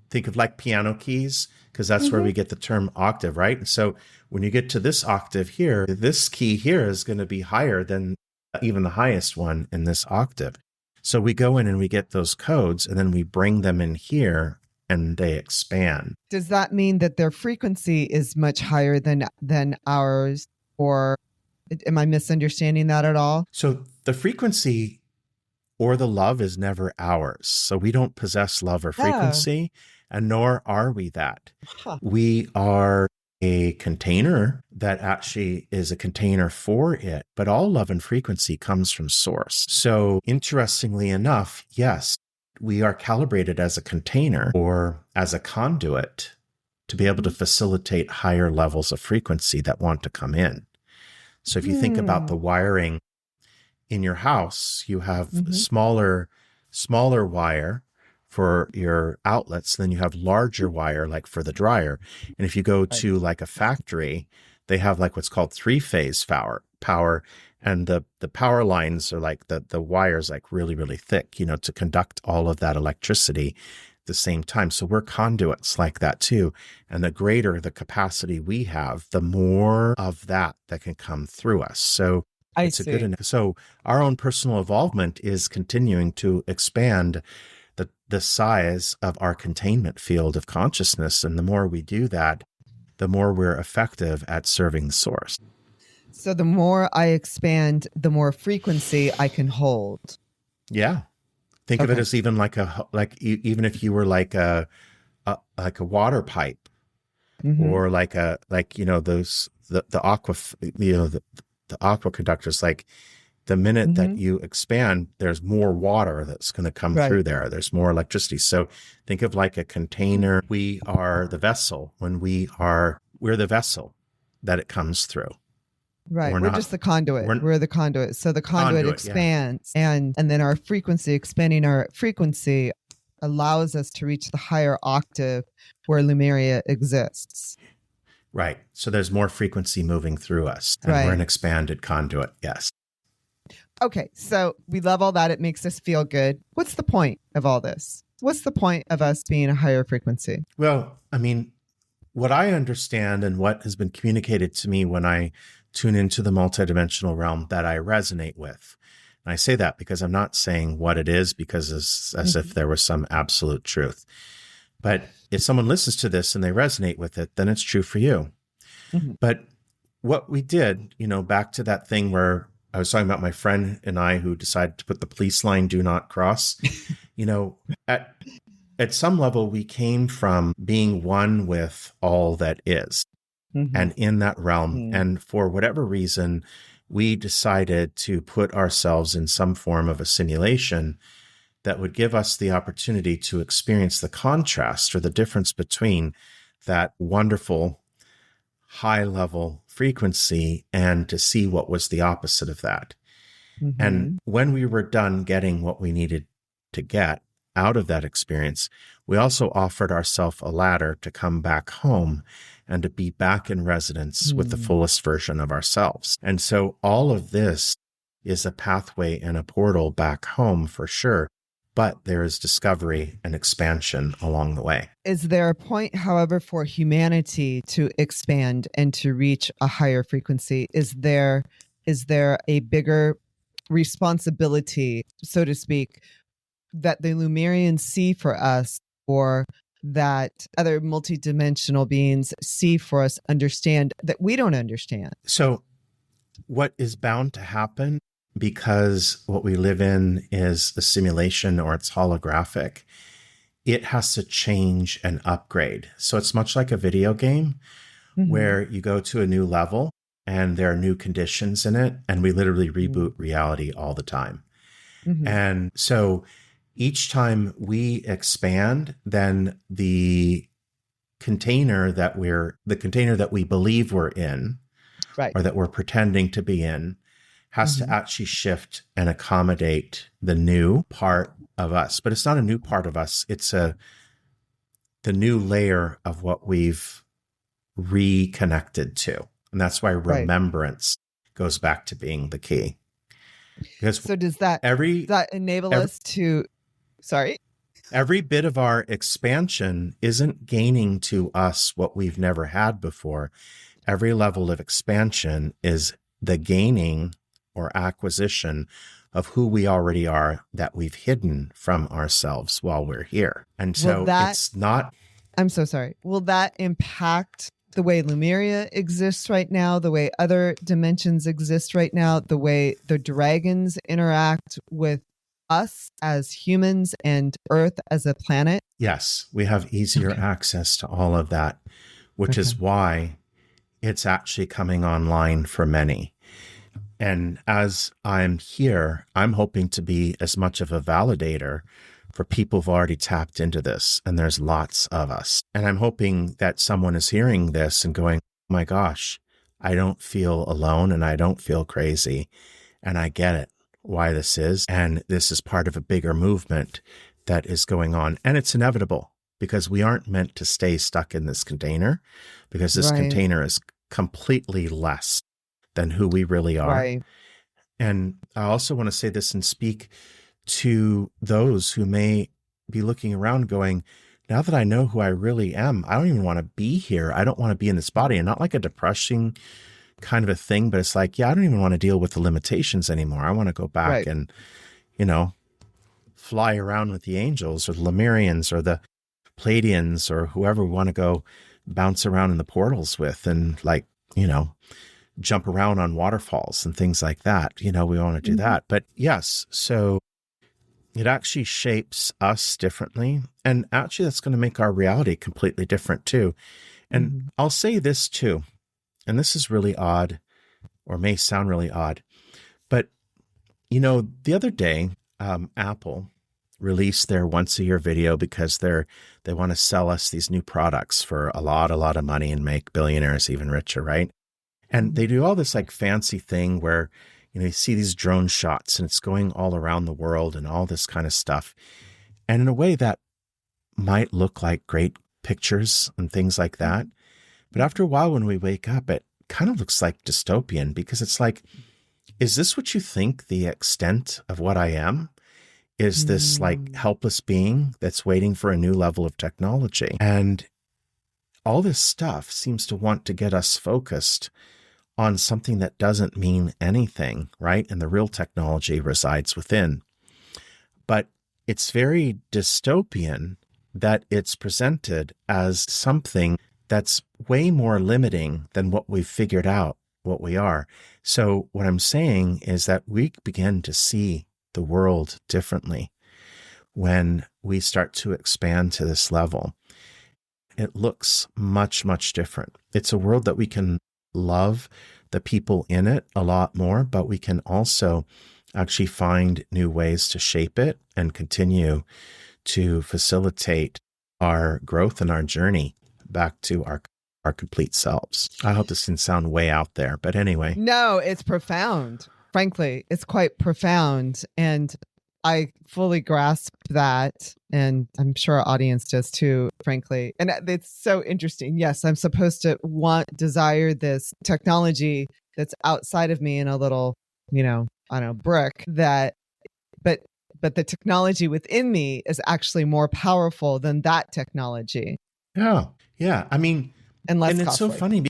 Speaker 3: Think of like piano keys, because that's where we get the term octave, right? And so when you get to this octave here, this key here is going to be higher than even the highest one in this octave. So we go in and we get those codes and then we bring them in here and they expand.
Speaker 2: Does that mean that their frequency is much higher than ours, or am I misunderstanding that at all?
Speaker 3: So the frequency or the love is never ours. So we don't possess love or frequency, and nor are we that. We are a container that actually is a container for it, but all love and frequency comes from source. So interestingly enough, yes, we are calibrated as a container or as a conduit to be able to facilitate higher levels of frequency that want to come in. So if you think about the wiring in your house, you have smaller wire for your outlets, then you have larger wire like for the dryer. And if you go to like a factory, they have like what's called three-phase power, and the power lines are like the wires like really, really thick, you know, to conduct all of that electricity at the same time. So we're conduits like that too. And the greater the capacity we have, the more of that can come through us. So it's a good. So our own personal involvement is continuing to expand the size of our containment field of consciousness. And the more we do that, the more we're effective at serving the source.
Speaker 2: So the more I expand, the more frequency I can hold.
Speaker 3: Yeah. Think of it as even even if you were like a water pipe, or the aqua conductors, like the minute that you expand, there's more water that's going to come through there. There's more electricity. So think of like a container. We are the vessel we're the vessel that it comes through.
Speaker 2: Right. We're just the conduit. We're the conduit. So the conduit expands, and then our frequency, expanding our frequency, allows us to reach the higher octave where Lemuria exists.
Speaker 3: Right. So there's more frequency moving through us, and we're an expanded conduit. Yes.
Speaker 2: Okay. So we love all that. It makes us feel good. What's the point of all this? What's the point of us being a higher frequency?
Speaker 3: Well, I mean, what I understand and what has been communicated to me when I tune into the multidimensional realm that I resonate with. And I say that because I'm not saying what it is, because as if there was some absolute truth. But if someone listens to this and they resonate with it, then it's true for you. But what we did, back to that thing where I was talking about my friend and I who decided to put the police line, do not cross, at some level, we came from being one with all that is. And in that realm, and for whatever reason, we decided to put ourselves in some form of a simulation that would give us the opportunity to experience the contrast or the difference between that wonderful high-level frequency and to see what was the opposite of that. And when we were done getting what we needed to get out of that experience, we also offered ourselves a ladder to come back home and to be back in resonance with the fullest version of ourselves. And so all of this is a pathway and a portal back home for sure, but there is discovery and expansion along the way.
Speaker 2: Is there a point, however, for humanity to expand and to reach a higher frequency? Is there a bigger responsibility, so to speak, that the Lemurians see for us, or that other multidimensional beings see for us, understand that we don't understand?
Speaker 3: So what is bound to happen, because what we live in is a simulation or it's holographic, it has to change and upgrade. So it's much like a video game where you go to a new level and there are new conditions in it, and we literally reboot reality all the time. And so each time we expand, then the container that we believe we're in, or that we're pretending to be in, has to actually shift and accommodate the new part of us. But it's not a new part of us. It's the new layer of what we've reconnected to. And that's why remembrance goes back to being the key. Because
Speaker 2: so does that enable us to... Sorry?
Speaker 3: Every bit of our expansion isn't gaining to us what we've never had before. Every level of expansion is the gaining or acquisition of who we already are that we've hidden from ourselves while we're here. And so it's not...
Speaker 2: I'm so sorry. Will that impact the way Lemuria exists right now, the way other dimensions exist right now, the way the dragons interact with us as humans and Earth as a planet?
Speaker 3: Yes, we have easier access to all of that, which is why it's actually coming online for many. And as I'm here, I'm hoping to be as much of a validator for people who've already tapped into this, and there's lots of us. And I'm hoping that someone is hearing this and going, oh my gosh, I don't feel alone and I don't feel crazy. And I get it, why this is. And this is part of a bigger movement that is going on. And it's inevitable because we aren't meant to stay stuck in this container, because this container is completely less than who we really are.
Speaker 2: Right.
Speaker 3: And I also want to say this and speak to those who may be looking around going, now that I know who I really am, I don't even want to be here. I don't want to be in this body. And not like a depressing kind of a thing, but it's like, yeah, I don't even want to deal with the limitations anymore. I want to go back and, fly around with the angels or the Lemurians or the Pleiadians or whoever we want to go bounce around in the portals with and jump around on waterfalls and things like that. We want to do that. But yes, so it actually shapes us differently. And actually that's going to make our reality completely different too. And I'll say this too, and this is really odd or may sound really odd, but the other day, Apple released their once a year video because they want to sell us these new products for a lot of money and make billionaires even richer, right? And they do all this like fancy thing where, you see these drone shots and it's going all around the world and all this kind of stuff. And in a way that might look like great pictures and things like that. But after a while, when we wake up, it kind of looks like dystopian, because it's like, is this what you think the extent of what I am? Is this like helpless being that's waiting for a new level of technology? And all this stuff seems to want to get us focused on something that doesn't mean anything, right? And the real technology resides within. But it's very dystopian that it's presented as something that's way more limiting than what we've figured out what we are. So what I'm saying is that we begin to see the world differently when we start to expand to this level. It looks much, much different. It's a world that we can love the people in it a lot more, but we can also actually find new ways to shape it and continue to facilitate our growth and our journey back to our complete selves. I hope this didn't sound way out there, but anyway.
Speaker 2: No, it's profound. Frankly, it's quite profound. And I fully grasp that. And I'm sure our audience does too, frankly. And it's so interesting. Yes, I'm supposed to desire this technology that's outside of me in a little, brick but the technology within me is actually more powerful than that technology.
Speaker 3: Yeah. Yeah. I mean,
Speaker 2: and less
Speaker 3: it's
Speaker 2: costly.
Speaker 3: so funny.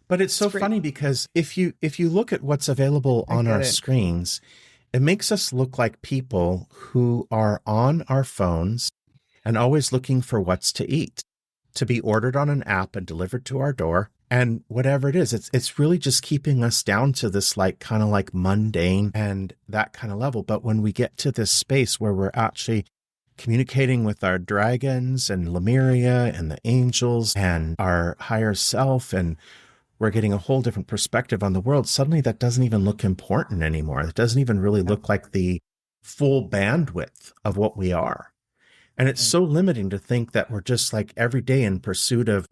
Speaker 3: But it's so funny because if you look at what's available on our screens, it makes us look like people who are on our phones and always looking for what's to eat, to be ordered on an app and delivered to our door. And whatever it is, it's really just keeping us down to this like kind of like mundane and that kind of level. But when we get to this space where we're actually communicating with our dragons and Lemuria and the angels and our higher self, and we're getting a whole different perspective on the world, suddenly that doesn't even look important anymore. It doesn't even really look like the full bandwidth of what we are. And it's so limiting to think that we're just like every day in pursuit of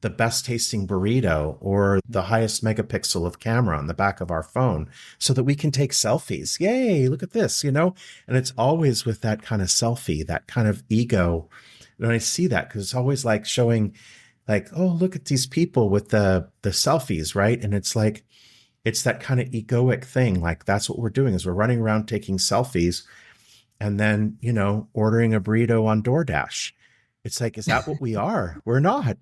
Speaker 3: the best tasting burrito or the highest megapixel of camera on the back of our phone so that we can take selfies. Yay, look at this, And it's always with that kind of selfie, that kind of ego. And I see that because it's always like showing like, oh, look at these people with the selfies, right? And it's like, it's that kind of egoic thing. Like that's what we're doing is we're running around taking selfies and then, ordering a burrito on DoorDash. It's like, is that what we are? We're not,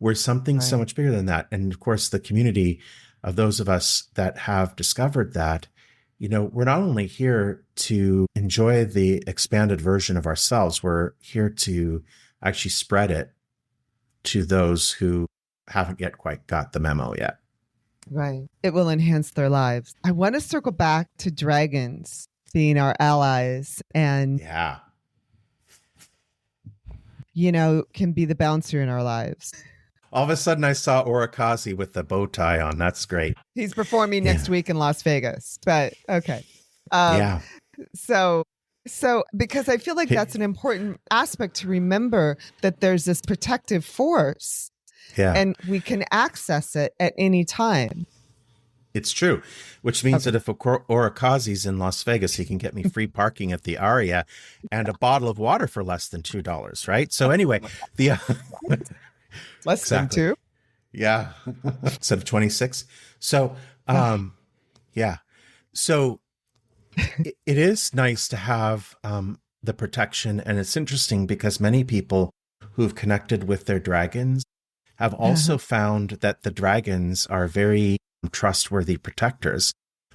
Speaker 3: we're something so much bigger than that. And of course, the community of those of us that have discovered that, we're not only here to enjoy the expanded version of ourselves, we're here to actually spread it to those who haven't yet quite got the memo yet.
Speaker 2: Right. It will enhance their lives. I want to circle back to dragons being our allies and can be the bouncer in our lives.
Speaker 3: All of a sudden I saw Orikaze with the bow tie on. That's great.
Speaker 2: He's performing next week in Las Vegas, but okay. So So, because I feel like
Speaker 3: Hey,
Speaker 2: that's an important aspect to remember, that there's this protective force
Speaker 3: yeah,
Speaker 2: and we can access it at any time.
Speaker 3: it's true. Which means
Speaker 2: Okay.
Speaker 3: that if Orikazi's in Las Vegas, he can get me free parking at the Aria and a bottle of water for less than $2, right? So anyway, the
Speaker 2: Less than
Speaker 3: exactly.
Speaker 2: two.
Speaker 3: Yeah. Instead of 26. So,
Speaker 2: Ah,
Speaker 3: yeah. So it is nice to have the protection. And it's interesting because many people who've connected with their dragons have also found that the dragons are very trustworthy protectors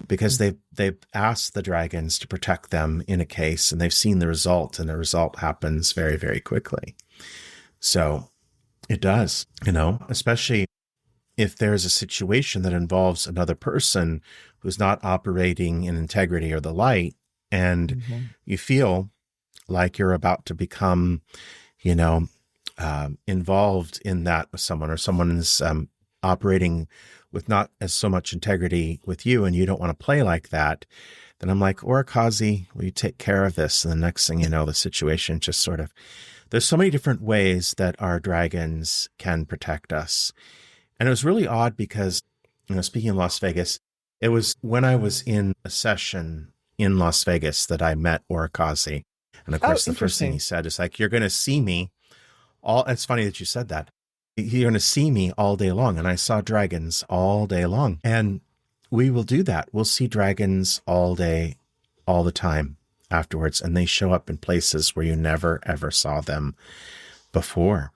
Speaker 3: because they've asked the dragons to protect them in a case and they've seen the result, and the result happens very, very quickly. So it does, especially if there's a situation that involves another person who's not operating in integrity or the light, and
Speaker 2: Mhm.
Speaker 3: you feel like you're about to become, you know, involved in that with someone, or someone is operating with not as so much integrity with you, and you don't want to play like that, then I'm like, Orikazi, will you take care of this? And the next thing you know, the situation just sort of, there's so many different ways that our dragons can protect us. And it was really odd because, speaking of Las Vegas, it was when I was in a session in Las Vegas that I met Orikazi. And of
Speaker 2: Oh,
Speaker 3: course, the first thing he
Speaker 2: interesting.
Speaker 3: said is like, you're going to see me all. It's funny that you said that. You're going to see me all day long. And I saw dragons all day long. And we will do that. We'll see dragons all day, all the time afterwards. And they show up in places where you never, ever saw them before.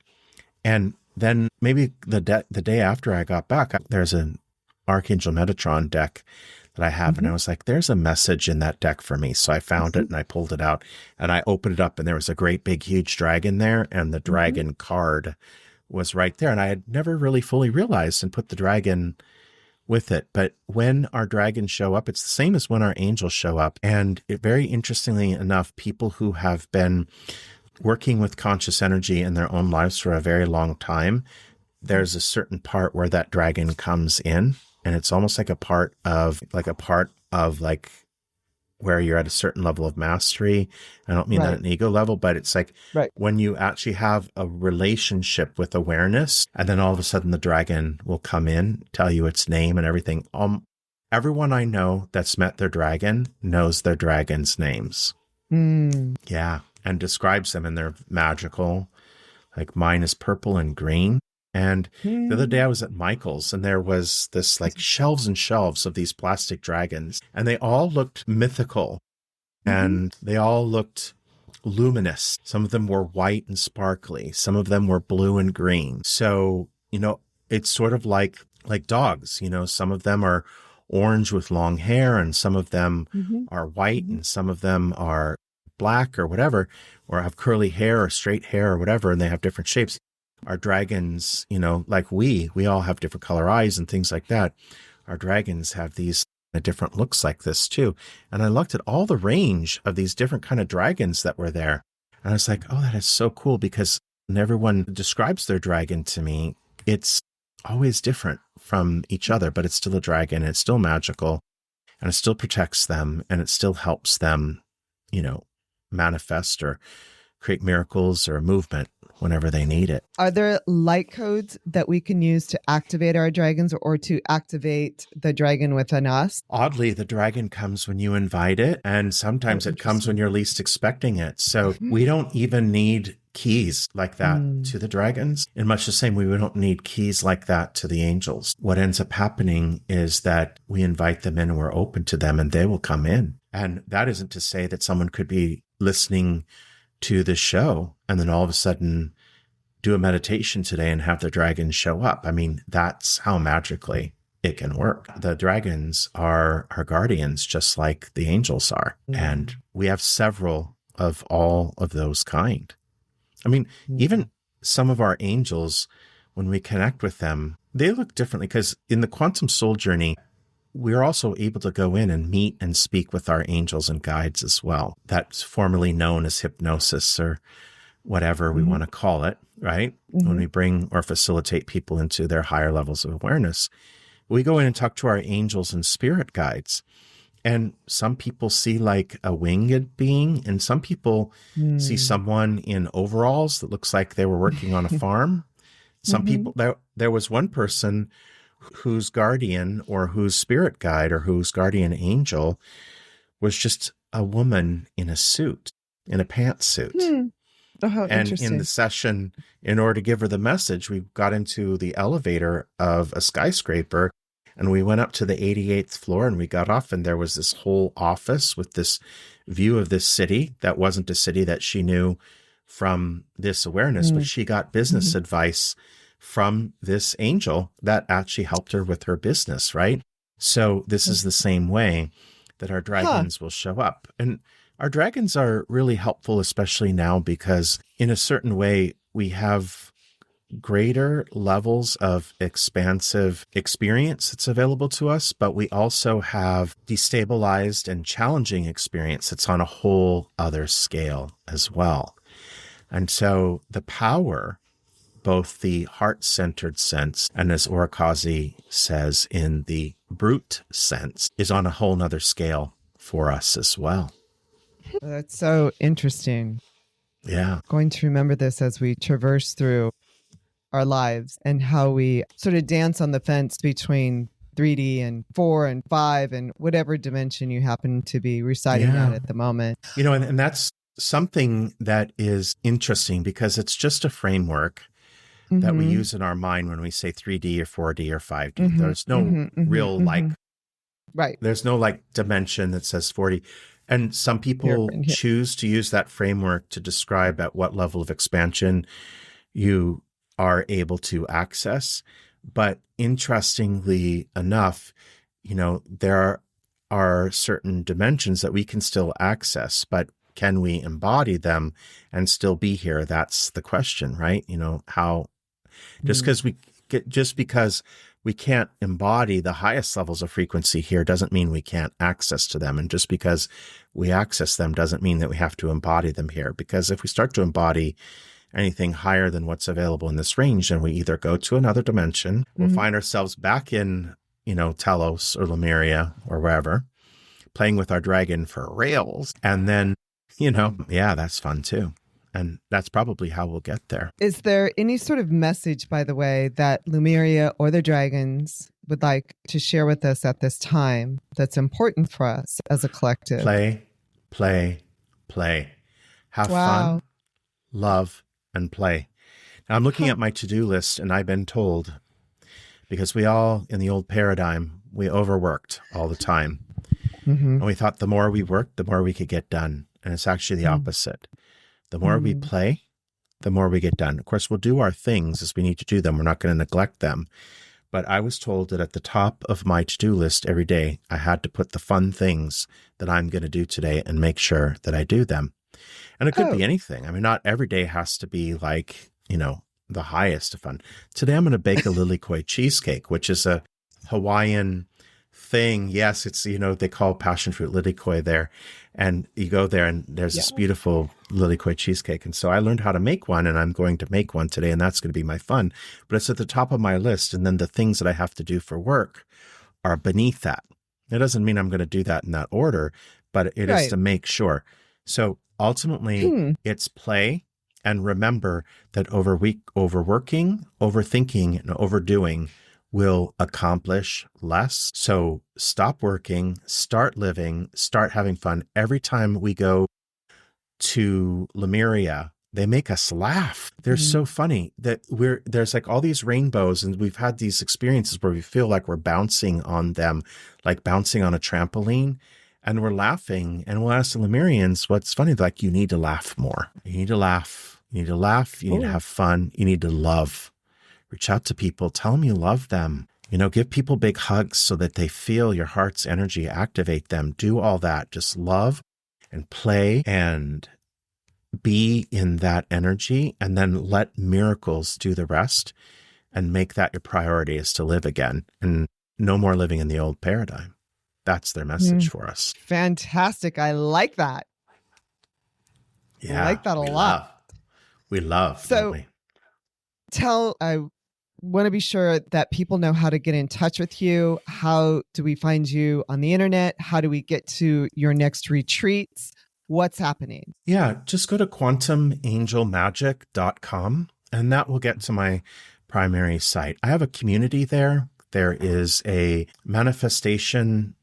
Speaker 3: And then maybe the day after I got back, there's an Archangel Metatron deck that I have. And
Speaker 2: Hmm.
Speaker 3: I was like, there's a message in that deck for me. So I found it and I pulled it out and I opened it up, and there was a great big huge dragon there, and the
Speaker 2: Hmm.
Speaker 3: dragon card was right there. And I had never really fully realized and put the dragon with it. But when our dragons show up, it's the same as when our angels show up. And very interestingly enough, people who have been working with conscious energy in their own lives for a very long time, there's a certain part where that dragon comes in, and it's almost like a part of like where you're at a certain level of mastery. I don't mean that
Speaker 2: Right.
Speaker 3: at an ego level, but it's like
Speaker 2: Right.
Speaker 3: when you actually have a relationship with awareness, and then all of a sudden the dragon will come in, tell you its name and everything. Everyone I know that's met their dragon knows their dragon's names.
Speaker 2: Mm.
Speaker 3: Yeah. And describes them, and they're magical. Like mine is purple and green. And the other day I was at Michael's, and there was this like shelves and shelves of these plastic dragons, and they all looked mythical,
Speaker 2: Mm-hmm.
Speaker 3: and they all looked luminous. Some of them were white and sparkly. Some of them were blue and green. So, it's sort of like dogs, some of them are orange with long hair, and some of them
Speaker 2: Mm-hmm.
Speaker 3: are white,
Speaker 2: Hmm.
Speaker 3: and some of them are black or whatever, or have curly hair or straight hair or whatever, and they have different shapes. Our dragons, like we all have different color eyes and things like that. Our dragons have these different looks like this too. And I looked at all the range of these different kind of dragons that were there. And I was like, oh, that is so cool, because when everyone describes their dragon to me, it's always different from each other, but it's still a dragon, and it's still magical, and it still protects them, and it still helps them, manifest or create miracles or movement whenever they need it.
Speaker 2: Are there light codes that we can use to activate our dragons, or to activate the dragon within us?
Speaker 3: Oddly, the dragon comes when you invite it, and
Speaker 2: Oh,
Speaker 3: sometimes it comes when
Speaker 2: interesting.
Speaker 3: you're least expecting it. So
Speaker 2: Mhm.
Speaker 3: we don't even need keys like that
Speaker 2: Mm.
Speaker 3: to the dragons. In much the same way, we don't need keys like that to the angels. What ends up happening is that we invite them in, and we're open to them, and they will come in. And that isn't to say that someone could be listening to the show and then all of a sudden do a meditation today and have the dragons show up. I mean, that's how magically it can work. The dragons are our guardians, just like the angels are. And we have several of all of those kind. I mean,
Speaker 2: Mm.
Speaker 3: even some of our angels, when we connect with them, they look differently, because in the quantum soul journey, we're also able to go in and meet and speak with our angels and guides as well. That's formerly known as hypnosis, or whatever we
Speaker 2: Mhm.
Speaker 3: want to call it, right? When we
Speaker 2: Mhm.
Speaker 3: bring or facilitate people into their higher levels of awareness, we go in and talk to our angels and spirit guides. And some people see like a winged being, and some people see
Speaker 2: Mm.
Speaker 3: someone in overalls that looks like they were working on a farm. Some
Speaker 2: Mhm.
Speaker 3: people, there was one person whose guardian or whose spirit guide or whose guardian angel was just a woman in a suit, in a pantsuit.
Speaker 2: Hmm. Oh, how
Speaker 3: And in the
Speaker 2: interesting.
Speaker 3: session, in order to give her the message, we got into the elevator of a skyscraper and we went up to the 88th floor and we got off, and there was this whole office with this view of this city that wasn't a city that she knew from this awareness, but
Speaker 2: Mm.
Speaker 3: she got business
Speaker 2: Mhm.
Speaker 3: advice from this angel that actually helped her with her business, right? So this is the same way that our
Speaker 2: Huh.
Speaker 3: dragons will show up. And our dragons are really helpful, especially now, because in a certain way, we have greater levels of expansive experience that's available to us, but we also have destabilized and challenging experience that's on a whole other scale as well. And so the power, both the heart-centered sense and, as Orikaze says, in the brute sense, is on a whole nother scale for us as well.
Speaker 2: That's so interesting.
Speaker 3: Yeah.
Speaker 2: Going to remember this as we traverse through our lives and how we sort of dance on the fence between 3D and 4 and 5 and whatever dimension you happen to be residing
Speaker 3: Yeah.
Speaker 2: at the moment.
Speaker 3: And that's something that is interesting because it's just a framework that we use in our mind when we say 3D or 4D or 5D. There's no real
Speaker 2: right.
Speaker 3: There's no like dimension that says 40. And some people choose to use that framework to describe at what level of expansion you are able to access. But interestingly enough, there are certain dimensions that we can still access, but can we embody them and still be here? That's the question, right? How just because we can't embody the highest levels of frequency here doesn't mean we can't access to them. And just because we access them doesn't mean that we have to embody them here. Because if we start to embody anything higher than what's available in this range, then we either go to another dimension, we'll find ourselves back in, Telos or Lemuria or wherever, playing with our dragon for rails. And then, that's fun too. And that's probably how we'll get there.
Speaker 2: Is there any sort of message, by the way, that Lemuria or the dragons would like to share with us at this time that's important for us as a collective?
Speaker 3: Play, play, play. Have fun, love, and play. Now, I'm looking at my to-do list, and I've been told, because we all, in the old paradigm, we overworked all the time. And we thought the more we worked, the more we could get done. And it's actually the opposite. The more we play, the more we get done. Of course, we'll do our things as we need to do them. We're not going to neglect them. But I was told that at the top of my to-do list every day, I had to put the fun things that I'm going to do today and make sure that I do them. And it could be anything. I mean, not every day has to be like, the highest of fun. Today, I'm going to bake a lilikoi cheesecake, which is a Hawaiian thing. Yes, it's, they call passion fruit lilikoi there. And you go there and there's this beautiful lilikoi cheesecake. And so I learned how to make one, and I'm going to make one today, and that's going to be my fun. But it's at the top of my list. And then the things that I have to do for work are beneath that. It doesn't mean I'm going to do that in that order, but it is to make sure. So ultimately, it's play. And remember that overworking, overthinking, and overdoing will accomplish less. So stop working, start living, start having fun. Every time we go to Lemuria, they make us laugh. They're so funny that there's like all these rainbows, and we've had these experiences where we feel like we're bouncing on them, like bouncing on a trampoline. And we're laughing, and we'll ask the Lemurians, what's funny? Like, you need to laugh more. You need to laugh. You need to laugh. You need to have fun. You need to love. Reach out to people. Tell them you love them. Give people big hugs so that they feel your heart's energy, activate them. Do all that. Just love and play and be in that energy, and then let miracles do the rest, and make that your priority, is to live again and no more living in the old paradigm. That's their message for us.
Speaker 2: Fantastic. I like that.
Speaker 3: Yeah,
Speaker 2: I like that a lot.
Speaker 3: We love,
Speaker 2: so
Speaker 3: don't we?
Speaker 2: I want to be sure that people know how to get in touch with you. How do we find you on the internet? How do we get to your next retreats? What's happening?
Speaker 3: Yeah, just go to quantumangelmagic.com and that will get to my primary site. I have a community there. There is a manifestation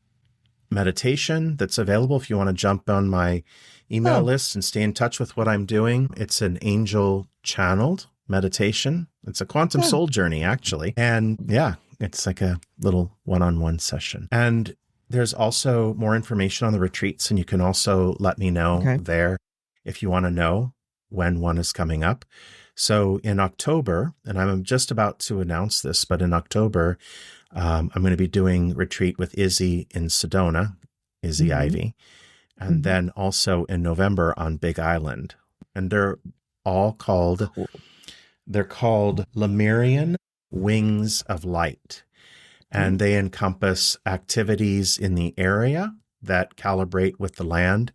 Speaker 3: meditation that's available if you want to jump on my email list and stay in touch with what I'm doing. It's an angel channeled meditation. It's a quantum soul journey, actually. And yeah, it's like a little one-on-one session. And there's also more information on the retreats, and you can also let me know there if you want to know when one is coming up. So in October, and I'm just about to announce this, but in October, I'm going to be doing retreat with Izzy in Sedona, Izzy Ivy, and then also in November on Big Island. And they're all called, they're called Lemurian Wings of Light. And they encompass activities in the area that calibrate with the land,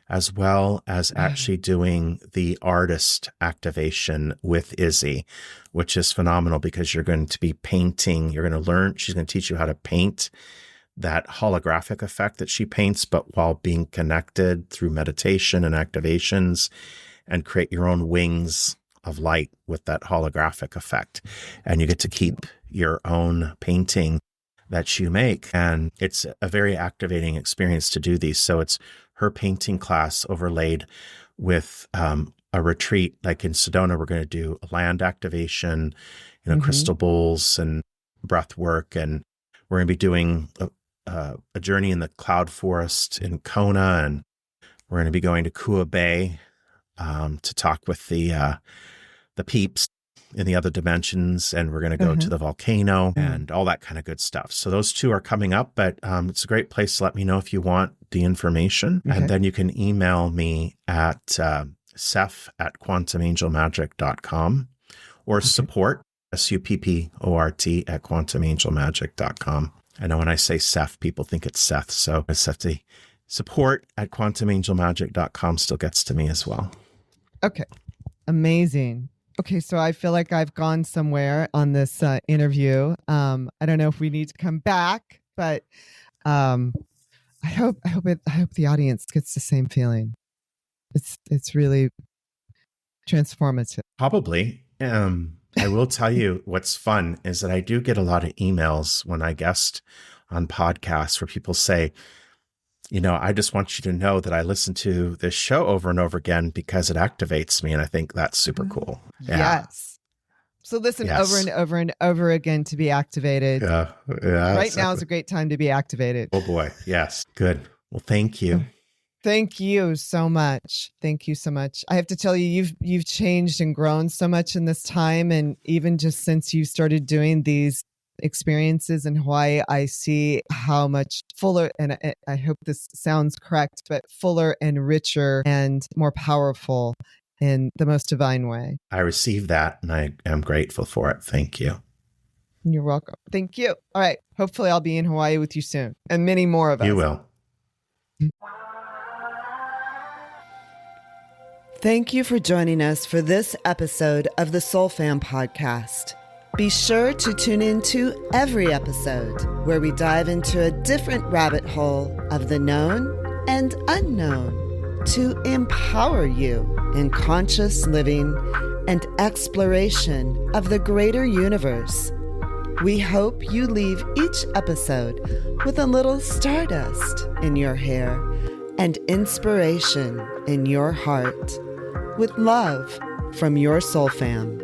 Speaker 3: as well as actually doing the artist activation with Izzy, which is phenomenal because you're going to be painting. You're going to learn. She's going to teach you how to paint that holographic effect that she paints, but while being connected through meditation and activations, and create your own wings of light with that holographic effect. And you get to keep your own painting that you make. And it's a very activating experience to do these. So it's her painting class overlaid with a retreat. Like in Sedona, we're going to do a land activation, crystal bowls and breath work. And we're going to be doing a journey in the cloud forest in Kona. And we're going to be going to Kua Bay to talk with the peeps in the other dimensions, and we're going to go to the volcano and all that kind of good stuff. So those two are coming up, but it's a great place to let me know if you want the information. And then you can email me at Seph@quantumangelmagic.com or support, SUPPORT at quantumangelmagic.com. I know when I say Seph, people think it's Seth, so it's Seph. Support at quantumangelmagic.com still gets to me as well.
Speaker 2: Okay. Amazing. Okay, so I feel like I've gone somewhere on this interview. I don't know if we need to come back, but I hope the audience gets the same feeling. It's really transformative.
Speaker 3: Probably. I will tell you what's fun is that I do get a lot of emails when I guest on podcasts where people say, I just want you to know that I listen to this show over and over again because it activates me. And I think that's super cool. Yeah.
Speaker 2: Yes. So listen over and over and over again to be activated.
Speaker 3: Yeah.
Speaker 2: Right now is a great time to be activated.
Speaker 3: Oh boy. Yes. Good. Well, thank you.
Speaker 2: Thank you so much. Thank you so much. I have to tell you, you've changed and grown so much in this time. And even just since you started doing these experiences in Hawaii, I see how much fuller, and I hope this sounds correct, but fuller and richer and more powerful in the most divine way.
Speaker 3: I received that and I am grateful for it. Thank you.
Speaker 2: You're welcome. Thank you. All right. Hopefully I'll be in Hawaii with you soon, and many more of us.
Speaker 3: You will.
Speaker 2: Thank you for joining us for this episode of the Soul Fam podcast. Be sure to tune in to every episode where we dive into a different rabbit hole of the known and unknown to empower you in conscious living and exploration of the greater universe. We hope you leave each episode with a little stardust in your hair and inspiration in your heart. With love from your Soul Fam.